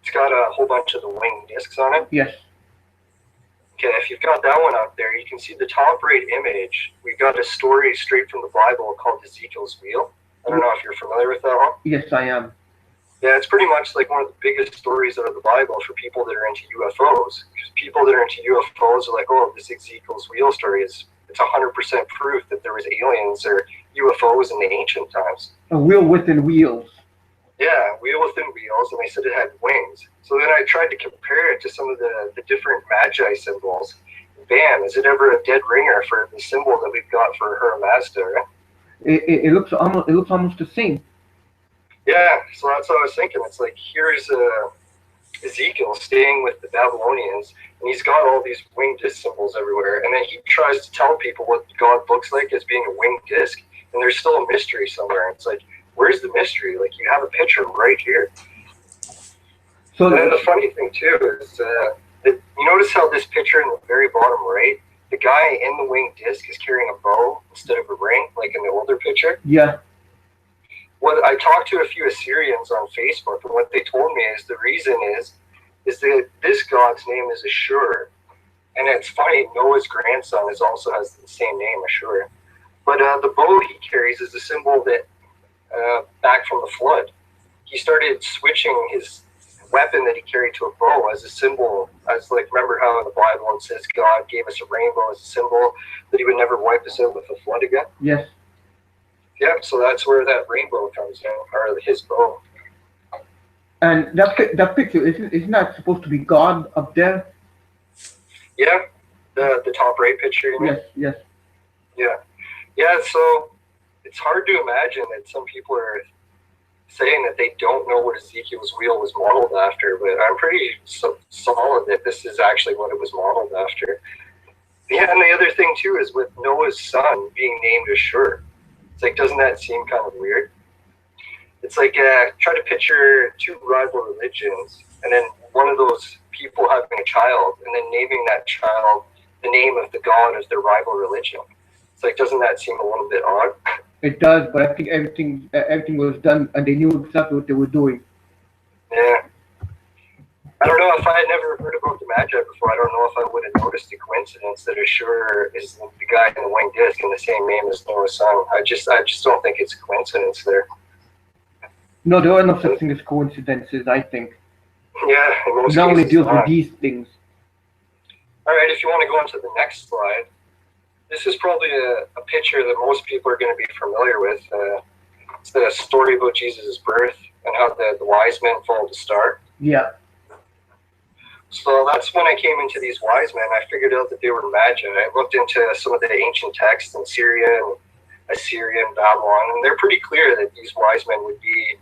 it's got a whole bunch of the winged discs on it. Yes. Okay, if you've got that one up there, you can see the top right image. We got a story straight from the Bible called Ezekiel's Wheel. I don't know if you're familiar with that one. Yes, I am. Yeah, it's pretty much like one of the biggest stories out of the Bible for people that are into UFOs. Because people that are into UFOs are like, oh, this Ezekiel's Wheel story it's 100% proof that there was aliens or UFOs in the ancient times. A wheel within wheels. Yeah, wheel within wheels, and they said it had wings. So then I tried to compare it to some of the different Magi symbols. Bam, is it ever a dead ringer for the symbol that we've got for Her Mazda, right? It looks almost the same. Yeah, so that's what I was thinking. It's like, here's Ezekiel staying with the Babylonians, and he's got all these winged disc symbols everywhere, and then he tries to tell people what God looks like as being a winged disc, and there's still a mystery somewhere. It's like, where's the mystery? Like, you have a picture right here. So and then the funny thing, too, is that you notice how this picture in the very bottom right, the guy in the winged disc is carrying a bow instead of a ring, like in the older picture? Yeah. Well, I talked to a few Assyrians on Facebook, and what they told me is the reason is that this god's name is Ashur. And it's funny, Noah's grandson also has the same name, Ashur. But the bow he carries is a symbol that, back from the flood, he started switching his weapon that he carried to a bow as a symbol, as like, remember how in the Bible it says God gave us a rainbow as a symbol that he would never wipe us out with a flood again? Yes. Yeah, so that's where that rainbow comes in, or his bow. And that picture, isn't that supposed to be God up there? Yeah, the top right picture, you mean? Yes. Yeah, so it's hard to imagine that some people are saying that they don't know what Ezekiel's wheel was modeled after, but I'm pretty solid that this is actually what it was modeled after. Yeah, and the other thing, too, is with Noah's son being named Ashur. It's like, doesn't that seem kind of weird? It's like, try to picture two rival religions, and then one of those people having a child, and then naming that child the name of the god of their rival religion. It's like, doesn't that seem a little bit odd? It does, but I think everything was done, and they knew exactly what they were doing. Yeah. I don't know, if I had never heard about the Magi before, I don't know if I would have noticed the coincidence that Ashur is the guy in the winged disc and the same name as Noah's son. I just don't think it's a coincidence there. No, there are no such thing as coincidences, I think. Yeah, in most It only cases deals not. with these things. All right, if you want to go on to the next slide, this is probably a picture that most people are going to be familiar with. It's the story about Jesus' birth and how the wise men followed the star. Yeah. So that's when I came into these wise men. I figured out that they were magi. I looked into some of the ancient texts in Syria and Assyria and Babylon, and they're pretty clear that these wise men would be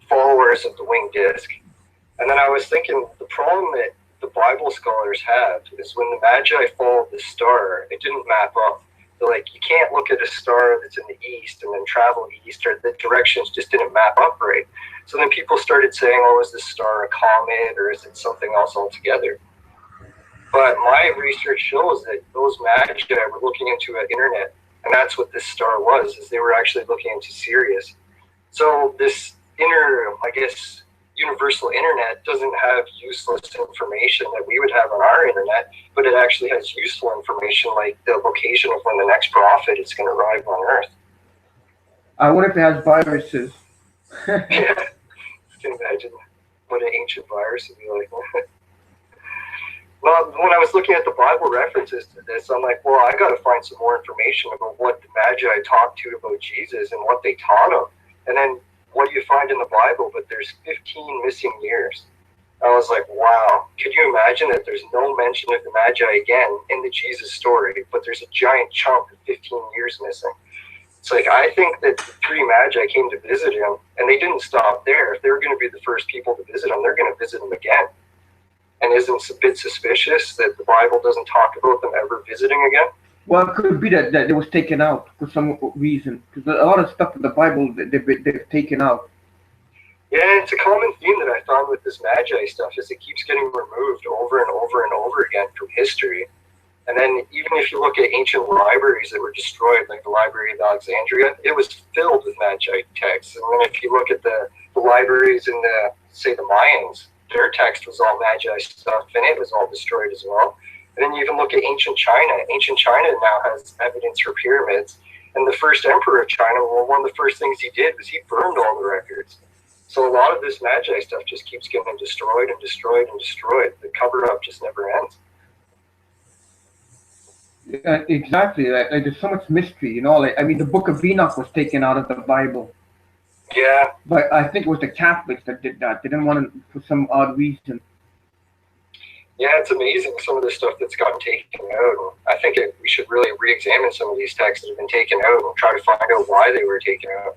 followers of the winged disc. And then I was thinking, the problem that the Bible scholars have is when the Magi followed the star, it didn't map up. They're like, you can't look at a star that's in the east and then travel east, or the directions just didn't map up right. So then people started saying, oh, is this star a comet, or is it something else altogether? But my research shows that those Magi were looking into an internet, and that's what this star was, is they were actually looking into Sirius. So this inner, I guess, universal internet doesn't have useless information that we would have on our internet, but it actually has useful information like the location of when the next prophet is going to arrive on Earth. I wonder if it has viruses. Yeah, you can imagine what an ancient virus would be like. Well, when I was looking at the Bible references to this, I'm like, well, I got to find some more information about what the Magi talked to about Jesus and what they taught him. And then what do you find in the Bible? But there's 15 missing years. I was like, wow, could you imagine that there's no mention of the Magi again in the Jesus story, but there's a giant chunk of 15 years missing. It's like, I think that the three Magi came to visit him, and they didn't stop there. If they were going to be the first people to visit him, they're going to visit him again. And isn't it a bit suspicious that the Bible doesn't talk about them ever visiting again? Well, it could be that it was taken out for some reason. Because a lot of stuff in the Bible, they've taken out. Yeah, it's a common theme that I found with this Magi stuff is it keeps getting removed over and over and over again from history. And then even if you look at ancient libraries that were destroyed, like the Library of Alexandria, it was filled with Magi texts. And then if you look at the libraries in the, say, the Mayans, their text was all Magi stuff, and it was all destroyed as well. And then you even look at ancient China. Ancient China now has evidence for pyramids. And the first emperor of China, well, one of the first things he did was he burned all the records. So a lot of this Magi stuff just keeps getting destroyed and destroyed and destroyed. The cover-up just never ends. Exactly. Like, there's so much mystery, you know. Like, I mean, the Book of Enoch was taken out of the Bible. Yeah. But I think it was the Catholics that did that. They didn't want it for some odd reason. Yeah, it's amazing some of the stuff that's gotten taken out. I think we should really re-examine some of these texts that have been taken out and try to find out why they were taken out.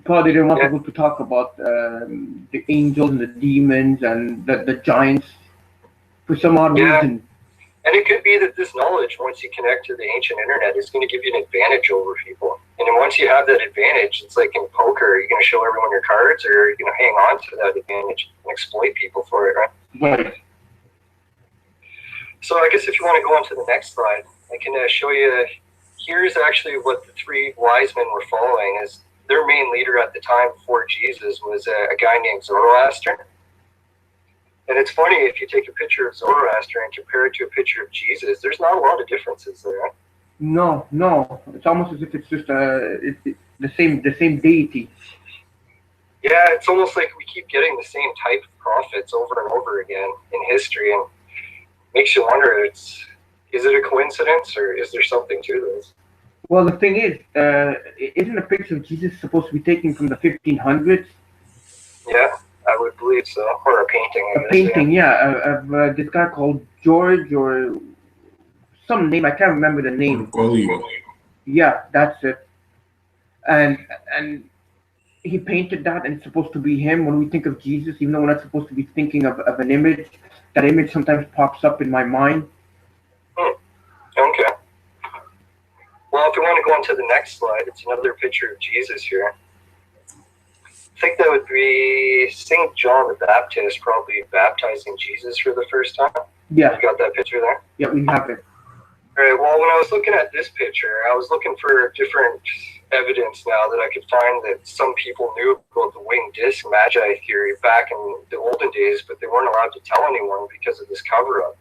Probably didn't want people to talk about the angels and the demons and the giants for some odd reason. And it could be that this knowledge, once you connect to the ancient internet, is going to give you an advantage over people. And then once you have that advantage, it's like in poker, are you going to show everyone your cards, or are you going to hang on to that advantage and exploit people for it, right? Right. So I guess if you want to go on to the next slide, I can show you, here's actually what the three wise men were following. Is their main leader at the time before Jesus was a guy named Zoroaster. And it's funny, if you take a picture of Zoroaster and compare it to a picture of Jesus, there's not a lot of differences there. No. It's almost as if it's just the same deity. Yeah, it's almost like we keep getting the same type of prophets over and over again in history, and makes you wonder, is it a coincidence, or is there something to this? Well, the thing is, isn't a picture of Jesus supposed to be taken from the 1500s? Yeah, I would believe so. Or a painting. A painting, yeah, of this guy called George, or some name, I can't remember the name. Yeah, that's it. And he painted that, and it's supposed to be him. When we think of Jesus, even though we're not supposed to be thinking of an image, that image sometimes pops up in my mind. Okay. Well, if we want to go on to the next slide, it's another picture of Jesus here. I think that would be St. John the Baptist probably baptizing Jesus for the first time. Yeah. You got that picture there? Yeah, we have it. All right, well, when I was looking at this picture, I was looking for different evidence now that I could find that some people knew about the winged disc Magi theory back in the olden days, but they weren't allowed to tell anyone because of this cover-up.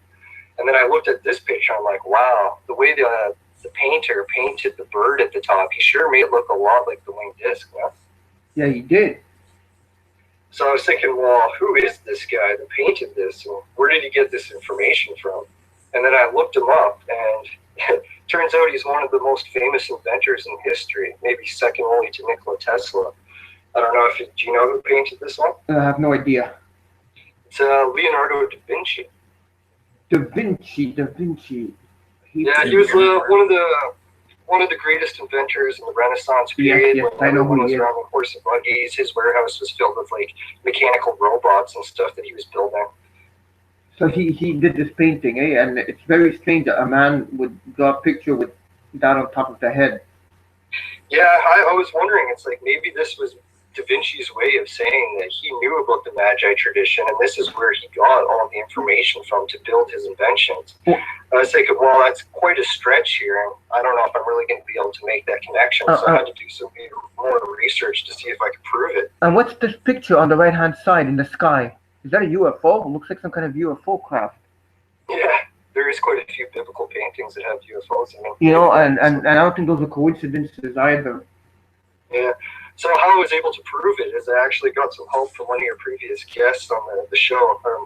And then I looked at this picture, I'm like, wow, the way the painter painted the bird at the top, he sure made it look a lot like the winged disc, yeah? Yeah, he did. So I was thinking, well, who is this guy that painted this, and where did he get this information from? And then I looked him up, and turns out he's one of the most famous inventors in history, maybe second only to Nikola Tesla. I don't know if do you know who painted this one? I have no idea. It's Leonardo da Vinci. Da Vinci. Yeah, he was one of the greatest inventors in the Renaissance period. Yes, when I know everyone who was he is. driving horse and buggies. His warehouse was filled with like mechanical robots and stuff that he was building. So he did this painting, eh? And it's very strange that a man would draw a picture with that on top of the head. Yeah, I was wondering, it's like maybe this was Da Vinci's way of saying that he knew about the Magi tradition, and this is where he got all the information from to build his inventions. Yeah. I was thinking, well, that's quite a stretch here, and I don't know if I'm really going to be able to make that connection, so I had to do some more research to see if I could prove it. And what's this picture on the right-hand side in the sky? Is that a UFO? It looks like some kind of UFO craft. Yeah, there is quite a few biblical paintings that have UFOs in them. You know, and I don't think those are coincidences either. Yeah. So how I was able to prove it is I actually got some help from one of your previous guests on the show. I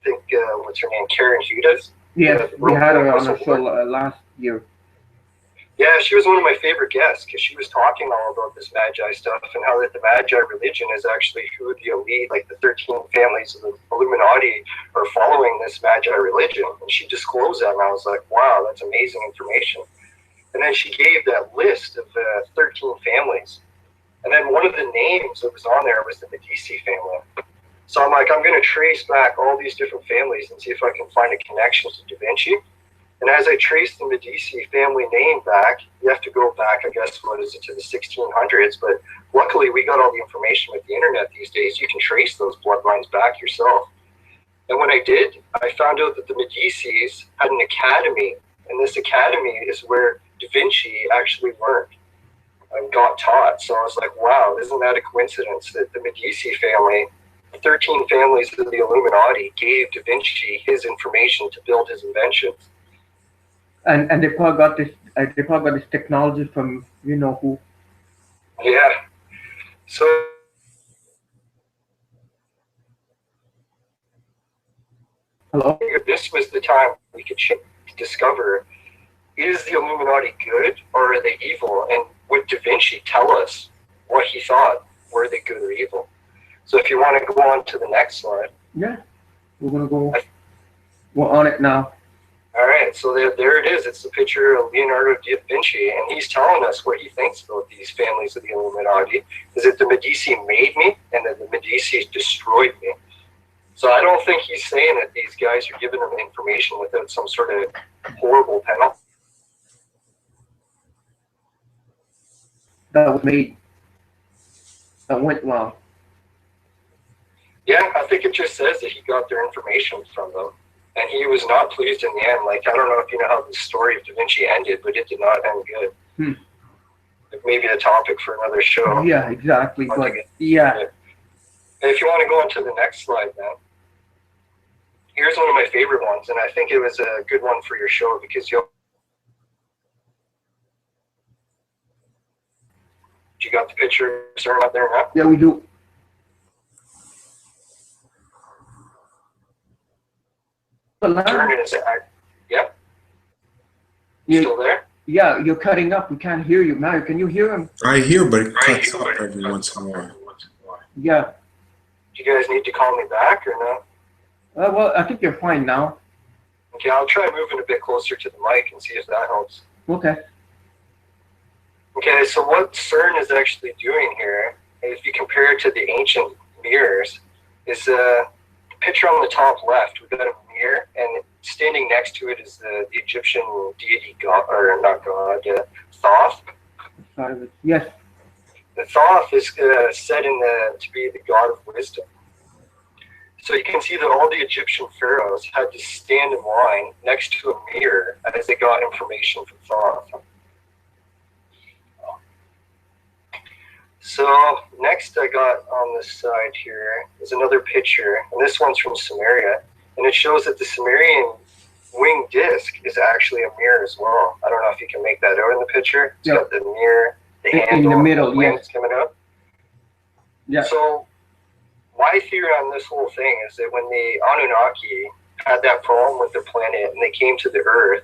think, what's her name? Karen Hudez? Yes, we had her on the show last year. Yeah, she was one of my favorite guests because she was talking all about this Magi stuff and how that the Magi religion is actually who the elite, like the 13 families of the Illuminati, are following this Magi religion. And she disclosed that, and I was like, wow, that's amazing information. And then she gave that list of 13 families. And then one of the names that was on there was the Medici family. So I'm like, I'm going to trace back all these different families and see if I can find a connection to Da Vinci. And as I traced the Medici family name back, you have to go back, I guess, what is it, to the 1600s. But luckily, we got all the information with the internet these days. You can trace those bloodlines back yourself. And when I did, I found out that the Medicis had an academy. And this academy is where Da Vinci actually learned and got taught. So I was like, wow, isn't that a coincidence that the Medici family, the 13 families of the Illuminati, gave Da Vinci his information to build his inventions. And they probably got this technology from you know who. Yeah. So Hello? this was the time we could discover, is the Illuminati good or are they evil? And would Da Vinci tell us what he thought? Were they good or evil? So if you want to go on to the next slide. Yeah, we're gonna go. We're on it now. All right, so there it is. It's the picture of Leonardo da Vinci, and he's telling us what he thinks about these families of the Illuminati. Is that the Medici made me, and that the Medici destroyed me. So I don't think he's saying that these guys are giving him information without some sort of horrible penalty. That was made. That went wrong. Yeah, I think it just says that he got their information from them. And he was not pleased in the end. Like, I don't know if you know how the story of Da Vinci ended, but it did not end good. Maybe a topic for another show. Yeah, exactly. But yeah. And if you want to go on to the next slide now, here's one of my favorite ones, and I think it was a good one for your show because you got the picture CERN up there now? Yeah, we do. CERN is yep. Still there? Yeah, you're cutting up. We can't hear you. Mario, can you hear him? I hear, but it cuts up every once in a while. Yeah. Do you guys need to call me back or no? Well, I think you're fine now. Okay, I'll try moving a bit closer to the mic and see if that helps. Okay. Okay, so what CERN is actually doing here, if you compare it to the ancient mirrors, is the picture on the top left. We've got a mirror, and standing next to it is the Egyptian deity God, or not God, Thoth. Yes. The Thoth is said to be the god of wisdom. So you can see that all the Egyptian pharaohs had to stand in line next to a mirror as they got information from Thoth. So next I got on this side here is another picture, and this one's from Sumeria, and it shows that the Sumerian winged disc is actually a mirror as well. I don't know if you can make that out in the picture. It's got the mirror, the handle, in the middle, the wings coming out. Yeah. So my theory on this whole thing is that when the Anunnaki had that problem with their planet and they came to the Earth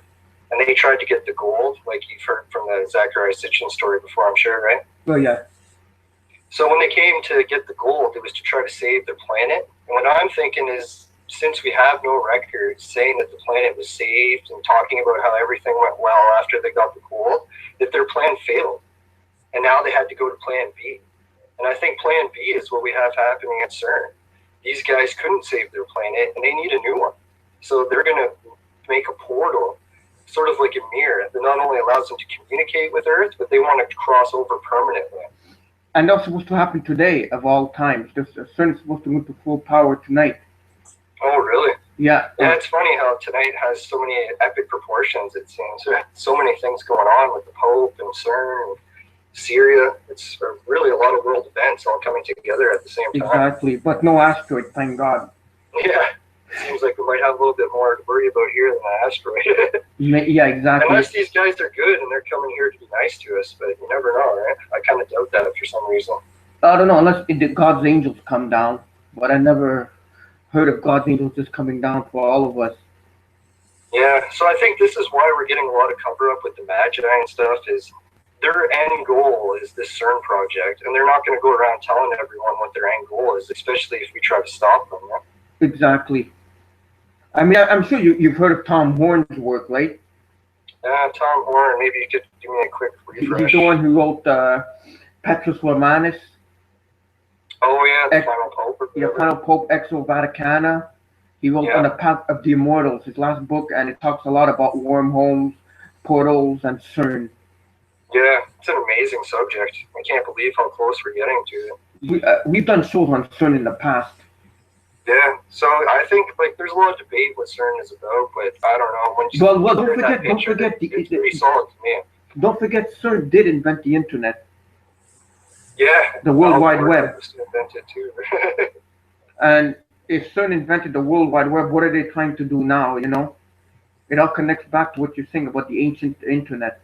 and they tried to get the gold, like you've heard from the Zachariah Sitchin story before, I'm sure, right? Oh yeah. So when they came to get the gold, it was to try to save their planet. And what I'm thinking is, since we have no records saying that the planet was saved and talking about how everything went well after they got the gold, that their plan failed. And now they had to go to plan B. And I think plan B is what we have happening at CERN. These guys couldn't save their planet and they need a new one. So they're going to make a portal, sort of like a mirror, that not only allows them to communicate with Earth, but they want to cross over permanently. And that's supposed to happen today, of all times. CERN is supposed to move to full power tonight. Oh, really? Yeah. Yeah, it's funny how tonight has so many epic proportions, it seems. So many things going on with the Pope and CERN and Syria. It's really a lot of world events all coming together at the same time. Exactly, but no asteroid, thank God. Yeah, seems like we might have a little bit more to worry about here than the asteroid. Yeah, exactly. Unless these guys are good and they're coming here to be nice to us, but you never know, right? I kind of doubt that for some reason. I don't know, unless God's angels come down, but I never heard of God's angels just coming down for all of us. Yeah, so I think this is why we're getting a lot of cover-up with the Magi and stuff, is their end goal is this CERN project, and they're not going to go around telling everyone what their end goal is, especially if we try to stop them. Right? Exactly. I mean, I'm sure you've heard of Tom Horn's work, right? Tom Horn, maybe you could give me a quick refresh. He's the one who wrote Petrus Romanus. Oh, yeah, the Final Pope. Yeah, Final Pope, Exo Vaticana. He wrote On the Path of the Immortals, his last book, and it talks a lot about wormholes, portals, and CERN. Yeah, it's an amazing subject. I can't believe how close we're getting to it. We've done shows on CERN in the past. Yeah, so I think like there's a lot of debate what CERN is about, but I don't know. When you well, don't forget, it's pretty solid to me. Don't forget, CERN did invent the internet. Yeah, the World Wide Web. Was invented too. And if CERN invented the World Wide Web, what are they trying to do now? You know, it all connects back to what you're saying about the ancient internet.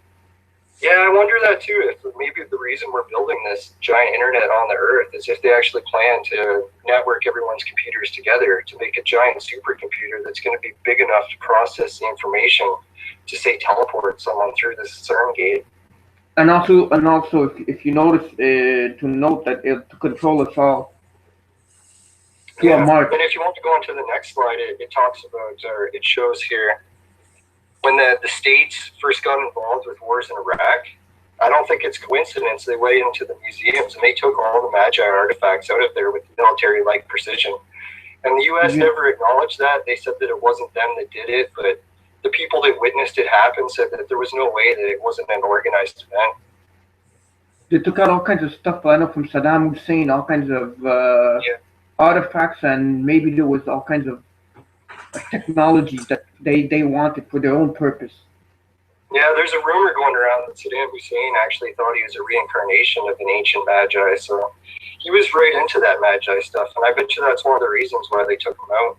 Yeah, I wonder that too. If maybe the reason we're building this giant internet on the Earth is if they actually plan to network everyone's computers together to make a giant supercomputer that's going to be big enough to process the information to, say, teleport someone through this CERN gate. And also, if you notice, to note that to control us all. Yeah, and if you want to go on to the next slide, it talks about, or it shows here, when the States first got involved with wars in Iraq, I don't think it's coincidence they went into the museums and they took all the Magi artifacts out of there with military-like precision. And the U.S. never acknowledged that. They said that it wasn't them that did it, but the people that witnessed it happen said that there was no way that it wasn't an organized event. They took out all kinds of stuff, I know, from Saddam Hussein, all kinds of artifacts, and maybe there was all kinds of technology that they wanted for their own purpose. Yeah, there's a rumor going around that Saddam Hussein actually thought he was a reincarnation of an ancient Magi, so he was right into that Magi stuff, and I bet you that's one of the reasons why they took him out.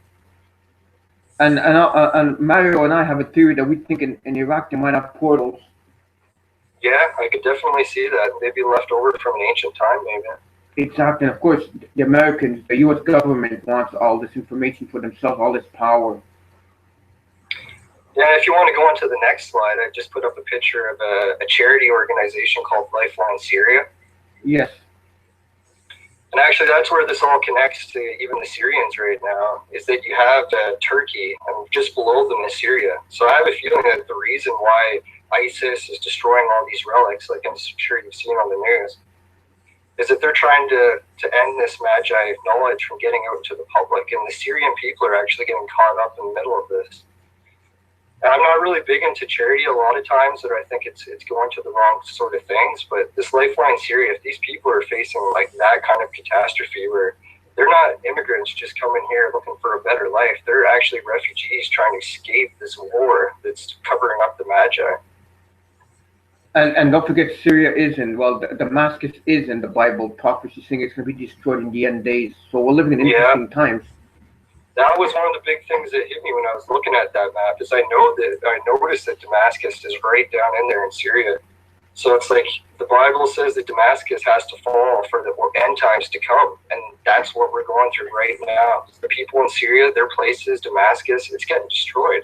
And Mario and I have a theory that we think in Iraq they might have portals. Yeah, I could definitely see that. They'd be left over from an ancient time, maybe. Exactly. And of course, the Americans, the U.S. government wants all this information for themselves, all this power. Yeah, if you want to go on to the next slide, I just put up a picture of a charity organization called Lifeline Syria. Yes. And actually, that's where this all connects to even the Syrians right now, is that you have Turkey, and just below them is Syria. So I have a feeling that the reason why ISIS is destroying all these relics, like I'm sure you've seen on the news, is that they're trying to end this Magi knowledge from getting out to the public, and the Syrian people are actually getting caught up in the middle of this. And I'm not really big into charity a lot of times, that I think it's going to the wrong sort of things, but this Lifeline Syria, if these people are facing like that kind of catastrophe where they're not immigrants just coming here looking for a better life, they're actually refugees trying to escape this war that's covering up the Magi. And don't forget, Syria is in, well, Damascus is in the Bible. Prophecy saying it's going to be destroyed in the end days. So we're living in interesting times. That was one of the big things that hit me when I was looking at that map, is I noticed that Damascus is right down in there in Syria. So it's like the Bible says that Damascus has to fall for the end times to come, and that's what we're going through right now. The people in Syria, their places, Damascus, it's getting destroyed.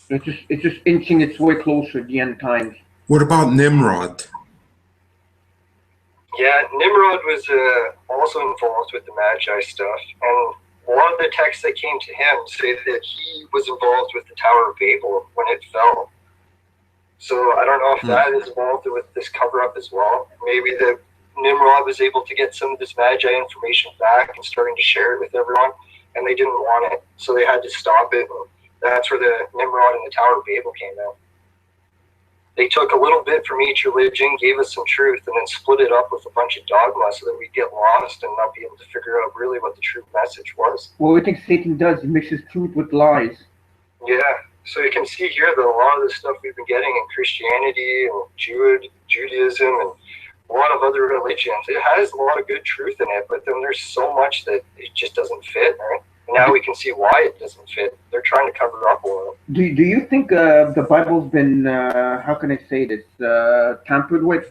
It's just inching its way closer to the end times. What about Nimrod? Yeah, Nimrod was also involved with the Magi stuff, and a lot of the texts that came to him say that he was involved with the Tower of Babel when it fell. So I don't know if that is involved with this cover-up as well. Maybe that Nimrod was able to get some of this Magi information back and starting to share it with everyone, and they didn't want it, so they had to stop it. And that's where the Nimrod and the Tower of Babel came out. They took a little bit from each religion, gave us some truth, and then split it up with a bunch of dogma so that we'd get lost and not be able to figure out really what the true message was. Well, I think Satan does. He mixes truth with lies. Yeah. So you can see here that a lot of the stuff we've been getting in Christianity and Judaism and a lot of other religions, it has a lot of good truth in it, but then there's so much that it just doesn't fit, right? And now we can see why it doesn't fit. They're trying to cover up a little. Do you think the Bible's been, how can I say this, tampered with?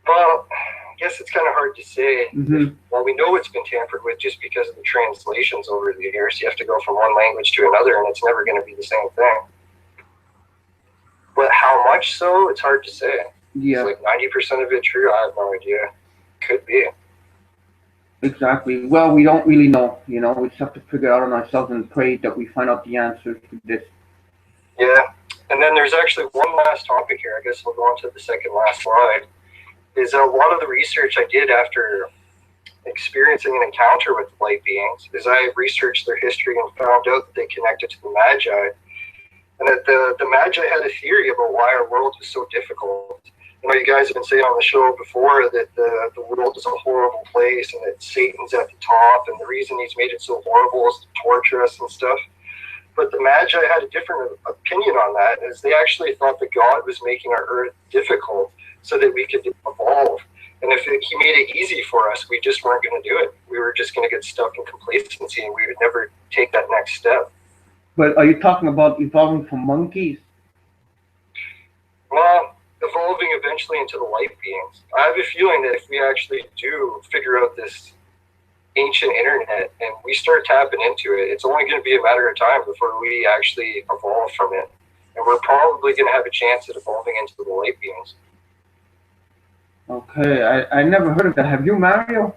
Well, I guess it's kind of hard to say. Mm-hmm. Well, we know it's been tampered with just because of the translations over the years. You have to go from one language to another, and it's never going to be the same thing. But how much so, it's hard to say. Yeah. It's like 90% of it true? I have no idea. Could be. Exactly. Well, we don't really know. You know, we just have to figure it out on ourselves and pray that we find out the answers to this. Yeah. And then there's actually one last topic here. I guess we'll go on to the second last slide. Is a lot of the research I did after experiencing an encounter with light beings is I researched their history and found out that they connected to the Magi, and that the Magi had a theory about why our world was so difficult. You know, you guys have been saying on the show before that the world is a horrible place and that Satan's at the top, and the reason he's made it so horrible is to torture us and stuff. But the Magi had a different opinion on that, as they actually thought that God was making our earth difficult so that we could evolve. And if he made it easy for us, we just weren't going to do it. We were just going to get stuck in complacency, and we would never take that next step. But are you talking about evolving from monkeys? Well, evolving eventually into the light beings. I have a feeling that if we actually do figure out this ancient internet and we start tapping into it, it's only going to be a matter of time before we actually evolve from it. And we're probably going to have a chance at evolving into the light beings. Okay, I never heard of that. Have you, Mario?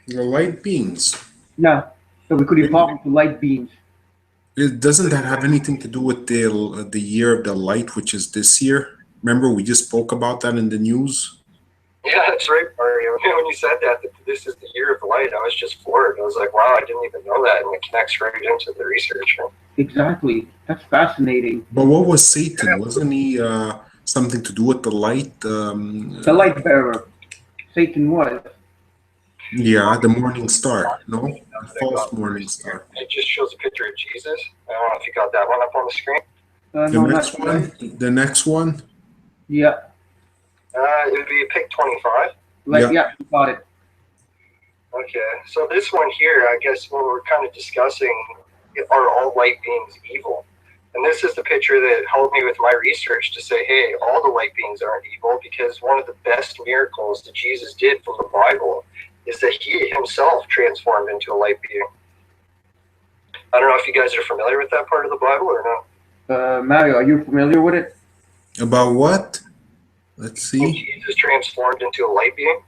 The light beings. Yeah, so we could evolve into light beings. Doesn't that have anything to do with the year of the light, which is this year? Remember, we just spoke about that in the news. Yeah, that's right, Mario. When you said that this is the year of the light, I was just floored. I was like, wow, I didn't even know that, and it connects right into the research. Exactly. That's fascinating. But what was Satan? Wasn't he something to do with the light? The light bearer. Satan was. Yeah, the morning star. No? The false morning star. It just shows a picture of Jesus. I don't know if you got that one up on the screen. The next one? Yeah. It would be pick 25. Yeah, you got it. Okay, so this one here, I guess what we're kind of discussing, are all light beings evil? And this is the picture that helped me with my research to say, hey, all the light beings aren't evil, because one of the best miracles that Jesus did from the Bible is that he himself transformed into a light being. I don't know if you guys are familiar with that part of the Bible or not. Mario, are you familiar with it? About what? Let's see. Jesus transformed into a light being?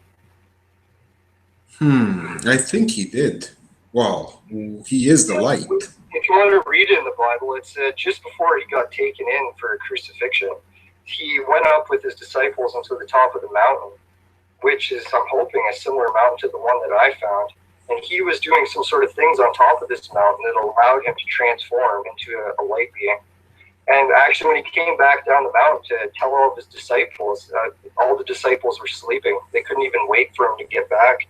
I think he did. Well, he is the light. If you want to read it in the Bible, it's just before he got taken in for a crucifixion, he went up with his disciples into the top of the mountain, which is, I'm hoping, a similar mountain to the one that I found. And he was doing some sort of things on top of this mountain that allowed him to transform into a light being. And actually, when he came back down the mountain to tell all of his disciples, all the disciples were sleeping. They couldn't even wait for him to get back.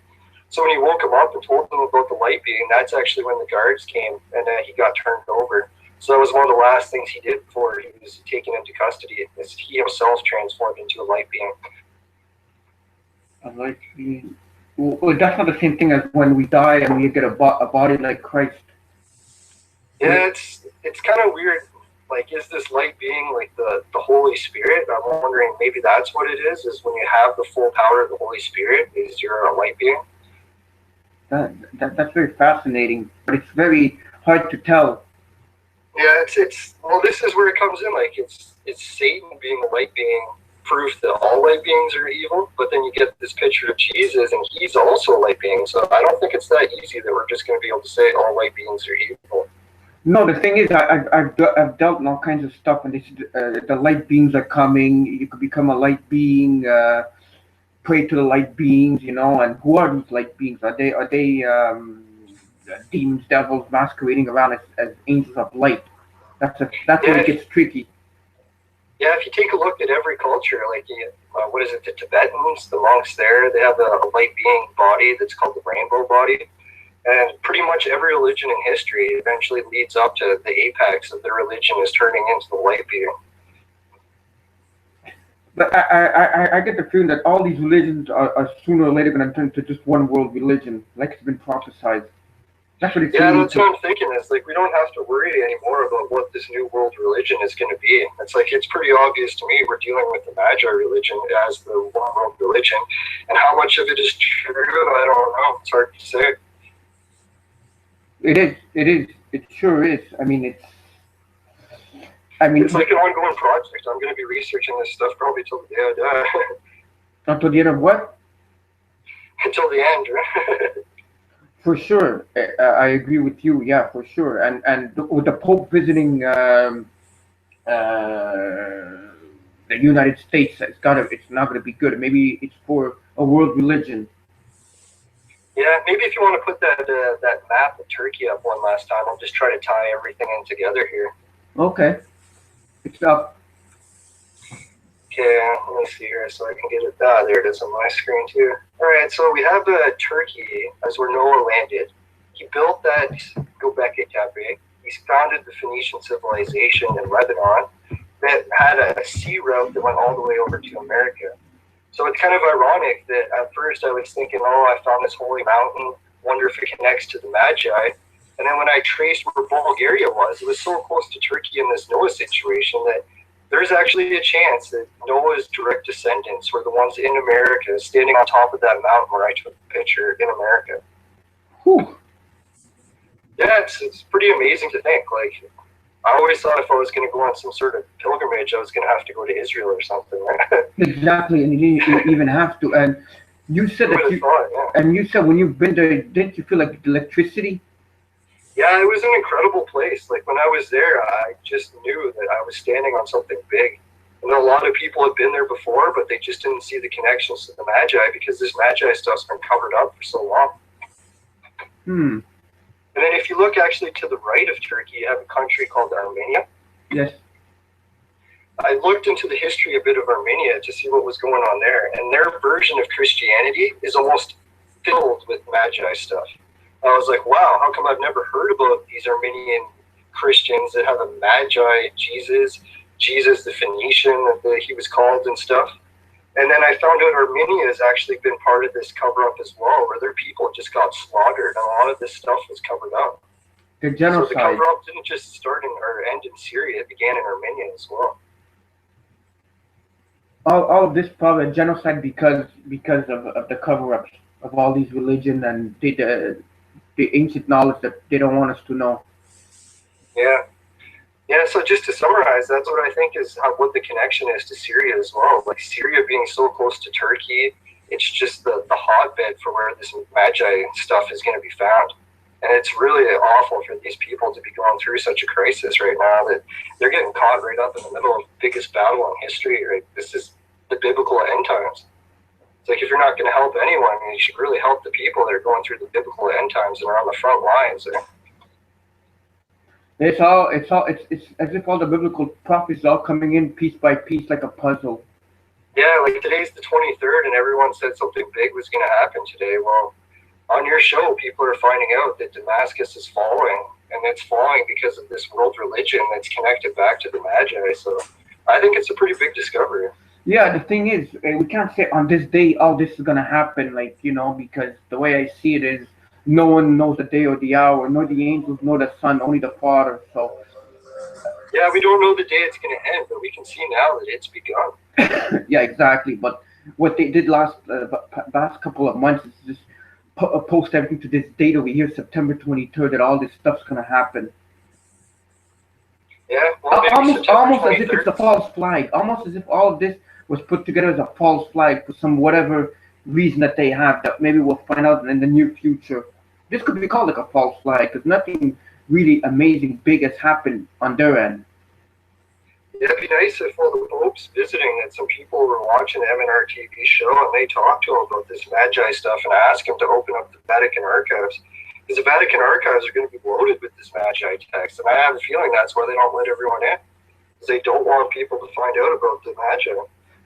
So when he woke them up and told them about the light being, that's actually when the guards came and he got turned over. So that was one of the last things he did before he was taken into custody, is he himself transformed into a light being. A light being. Well, that's not the same thing as when we die and we get a body like Christ. Yeah, it's kind of weird. Like, is this light being like the Holy Spirit? I'm wondering maybe that's what it is when you have the full power of the Holy Spirit, is you're a light being? That's very fascinating, but it's very hard to tell. Yeah, it's well, this is where it comes in. Like, it's Satan being a light being, proof that all light beings are evil, but then you get this picture of Jesus, and he's also a light being. So I don't think it's that easy that we're just going to be able to say all light beings are evil. No, the thing is, I've dealt in all kinds of stuff, and the light beings are coming. You could become a light being, pray to the light beings, you know. And who are these light beings? Are they demons, devils, masquerading around as angels of light? That's where it gets tricky. Yeah, if you take a look at every culture, like what is it, the Tibetans, the monks there, they have a light being body that's called the rainbow body. And pretty much every religion in history eventually leads up to the apex of their religion is turning into the light being. But I get the feeling that all these religions are sooner or later going to turn to just one world religion, like it's been prophesied. That's what it seems. Yeah, that's what I'm thinking. Is like we don't have to worry anymore about what this new world religion is going to be. It's like it's pretty obvious to me we're dealing with the Magi religion as the one world religion, and how much of it is true, I don't know. It's hard to say. It is. It sure is. I mean, it's like an ongoing project. I'm going to be researching this stuff probably till the day I die. Until the end of what? Until the end, right? For sure, I agree with you. Yeah, for sure. And with the Pope visiting the United States, it's not gonna be good. Maybe it's for a world religion. Yeah, maybe if you want to put that map of Turkey up one last time, I'll just try to tie everything in together here. Okay, it's up. Okay, let me see here so I can get it. There it is on my screen too. All right, so we have Turkey as where Noah landed. He built that Göbekli Tepe. He founded the Phoenician civilization in Lebanon that had a sea route that went all the way over to America. So it's kind of ironic that at first I was thinking, oh, I found this holy mountain, wonder if it connects to the Magi. And then when I traced where Bulgaria was, it was so close to Turkey in this Noah situation that there's actually a chance that Noah's direct descendants were the ones in America standing on top of that mountain where I took the picture in America. Whew. Yeah, it's pretty amazing to think. Like, I always thought if I was going to go on some sort of pilgrimage, I was going to have to go to Israel or something. Right? Exactly, and you didn't even have to. And you said and you said when you've been there, didn't you feel like electricity? Yeah, it was an incredible place. Like when I was there, I just knew that I was standing on something big. And a lot of people have been there before, but they just didn't see the connections to the Magi because this Magi stuff's been covered up for so long. And then if you look actually to the right of Turkey, you have a country called Armenia. Yes. I looked into the history a bit of Armenia to see what was going on there. And their version of Christianity is almost filled with Magi stuff. I was like, wow, how come I've never heard about these Armenian Christians that have a Magi Jesus the Phoenician that he was called and stuff. And then I found out Armenia has actually been part of this cover-up as well, where their people just got slaughtered and a lot of this stuff was covered up. The genocide. So the cover-up didn't just start or end in Syria, it began in Armenia as well. All of this probably a genocide because of the cover-ups of all these religion and the ancient knowledge that they don't want us to know. Yeah, so just to summarize, that's what I think is what the connection is to Syria as well. Like Syria being so close to Turkey, it's just the hotbed for where this Magi stuff is going to be found. And it's really awful for these people to be going through such a crisis right now that they're getting caught right up in the middle of the biggest battle in history. Right? This is the biblical end times. It's like if you're not going to help anyone, you should really help the people that are going through the biblical end times and are on the front lines. It's as if all the biblical prophecies all coming in piece by piece like a puzzle. Yeah, like today's the 23rd and everyone said something big was going to happen today. Well, on your show, people are finding out that Damascus is falling, and it's falling because of this world religion that's connected back to the Magi. So I think it's a pretty big discovery. Yeah, the thing is, we can't say on this day all this is going to happen, like, you know, because the way I see it is no one knows the day or the hour, nor the angels, nor the Son, only the Father. So Yeah, we don't know the day it's going to end, but we can see now that it's begun. Yeah, exactly. But what they did last couple of months is just post everything to this date over here, September 23rd, that all this stuff's gonna happen. Yeah, well, almost as if it's a false flag. Almost as if all of this was put together as a false flag for some whatever reason that they have that maybe we'll find out in the near future. This could be called like a false flag because nothing really amazing big has happened on their end. Yeah, it'd be nice if while the Pope's visiting that some people were watching the MnRTV show and they talked to him about this Magi stuff and asked him to open up the Vatican archives. Because the Vatican archives are going to be loaded with this Magi text, and I have a feeling that's why they don't let everyone in. Because they don't want people to find out about the Magi.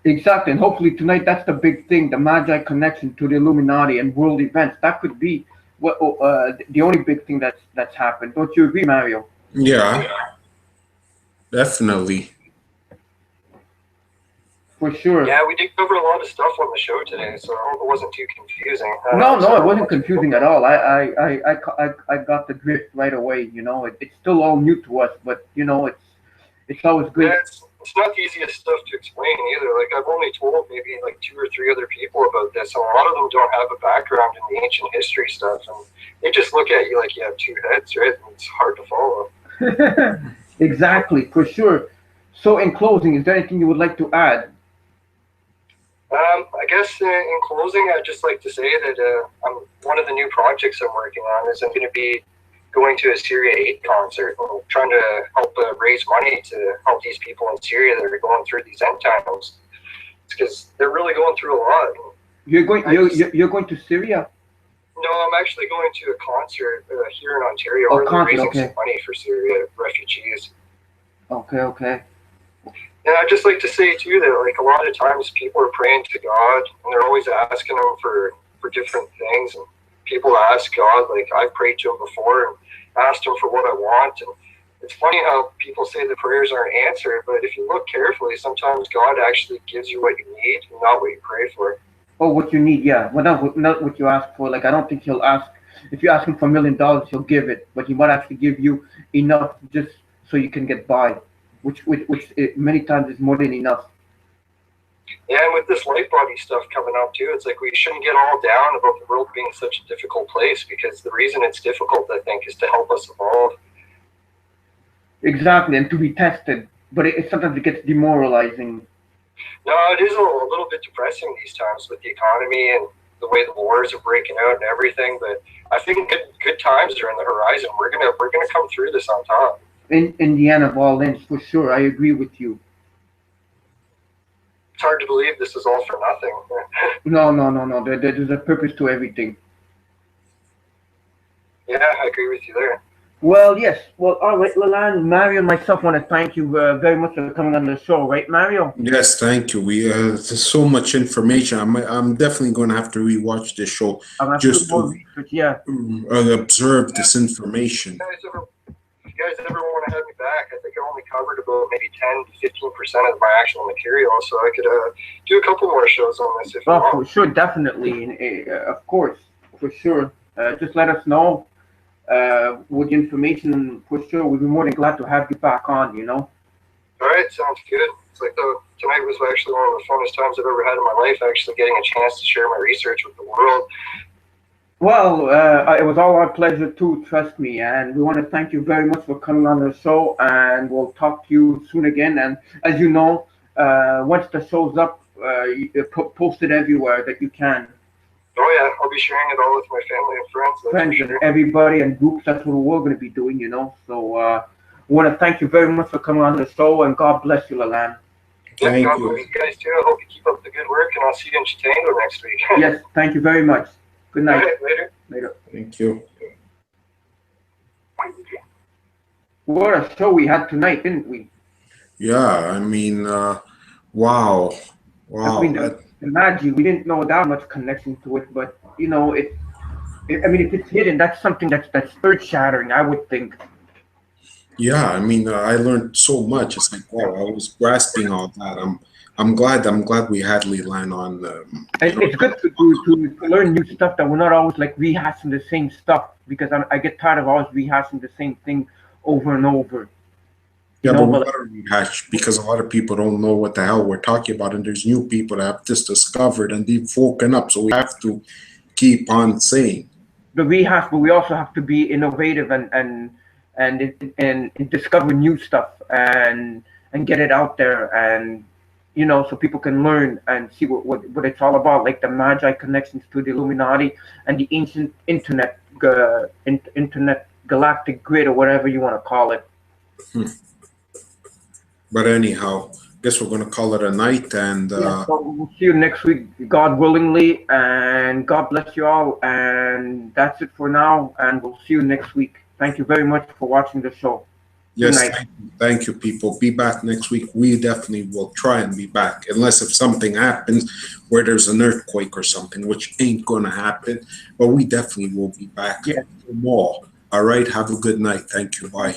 Exactly, and hopefully tonight that's the big thing, the Magi connection to the Illuminati and world events. That could be what the only big thing that's happened. Don't you agree, Mario? Yeah, definitely. For sure. Yeah, we did cover a lot of stuff on the show today, so I hope it wasn't too confusing. No, it wasn't confusing at all. I got the drift right away. You know, it's still all new to us, but you know, it's always great. Yeah, it's not the easiest stuff to explain either. Like I've only told maybe like 2 or 3 other people about this, and a lot of them don't have a background in the ancient history stuff, and they just look at you like you have 2 heads, right? And it's hard to follow. Exactly, for sure. So, in closing, is there anything you would like to add? I guess in closing, I'd just like to say that one of the new projects I'm working on is I'm going to be going to a Syria Aid concert. I'm trying to help raise money to help these people in Syria that are going through these end times. It's because they're really going through a lot. You're going to Syria? No, I'm actually going to a concert here in Ontario where they're raising some money for Syria refugees. Okay. And I'd just like to say, too, that like a lot of times people are praying to God, and they're always asking Him for different things. And people ask God, like I've prayed to Him before and asked Him for what I want. And it's funny how people say the prayers aren't answered, but if you look carefully, sometimes God actually gives you what you need, and not what you pray for. Oh, what you need, yeah. Well, not what you ask for. Like I don't think He'll ask. If you ask Him for $1 million, He'll give it, but He might actually give you enough just so you can get by. Which many times is more than enough. Yeah, and with this light body stuff coming up too, it's like we shouldn't get all down about the world being such a difficult place, because the reason it's difficult, I think, is to help us evolve. Exactly, and to be tested, but sometimes it gets demoralizing. No, it is a little bit depressing these times with the economy and the way the wars are breaking out and everything. But I think good times are on the horizon. We're gonna come through this on top. In the end of all ends, for sure, I agree with you. It's hard to believe this is all for nothing. No. There's a purpose to everything. Yeah, I agree with you there. Well, yes. Well, all right, Leland, Mario, and myself want to thank you very much for coming on the show, right, Mario? Yes, thank you. There's so much information. I'm definitely going to have to rewatch this show just to observe this information. If you guys ever want to have me back, I think I only covered about maybe 10 to 15% of my actual material, so I could do a couple more shows on this if you want. For sure, definitely, of course, for sure. Just let us know with the information, for sure. We'd be more than glad to have you back on, you know. All right, sounds good. It's like tonight was actually one of the funnest times I've ever had in my life, actually getting a chance to share my research with the world. Well, it was all our pleasure too, trust me, and we want to thank you very much for coming on the show, and we'll talk to you soon again. And as you know, once the show's up, post it everywhere that you can. Oh yeah, I'll be sharing it all with my family and friends. And everybody and groups, that's what we're going to be doing, you know. So we want to thank you very much for coming on the show, and God bless you, Leland. Thank God you. bless you guys too. I hope you keep up the good work, and I'll see you in Chitango next week. Yes, thank you very much. Good night. Right, later. Thank you. What a show we had tonight, didn't we? Yeah, I mean, wow. I mean, the Magi, we didn't know that much connection to it, but you know, I mean, if it's hidden, that's something that's earth-shattering, I would think. Yeah, I mean, I learned so much. It's like, wow, I was grasping all that. I'm glad we had Leland on. And it's good to learn new stuff that we're not always like rehashing the same stuff, because I get tired of always rehashing the same thing over and over. Yeah, You but know, we but gotta rehash because a lot of people don't know what the hell we're talking about, and there's new people that have just discovered and they've woken up. So we have to keep on saying. but we also have to be innovative and discover new stuff and get it out there, and you know, so people can learn and see what it's all about, like the Magi connections to the Illuminati and the ancient internet galactic grid, or whatever you want to call it. But anyhow, guess we're gonna call it a night, and Yeah, so we'll see you next week, God willingly, and God bless you all. And that's it for now, and we'll see you next week. Thank you very much for watching the show. Good yes, night. thank you, people. Be back next week. We definitely will try and be back, unless if something happens where there's an earthquake or something, which ain't gonna happen. But we definitely will be back. Yeah. For more. All right. Have a good night. Thank you. Bye.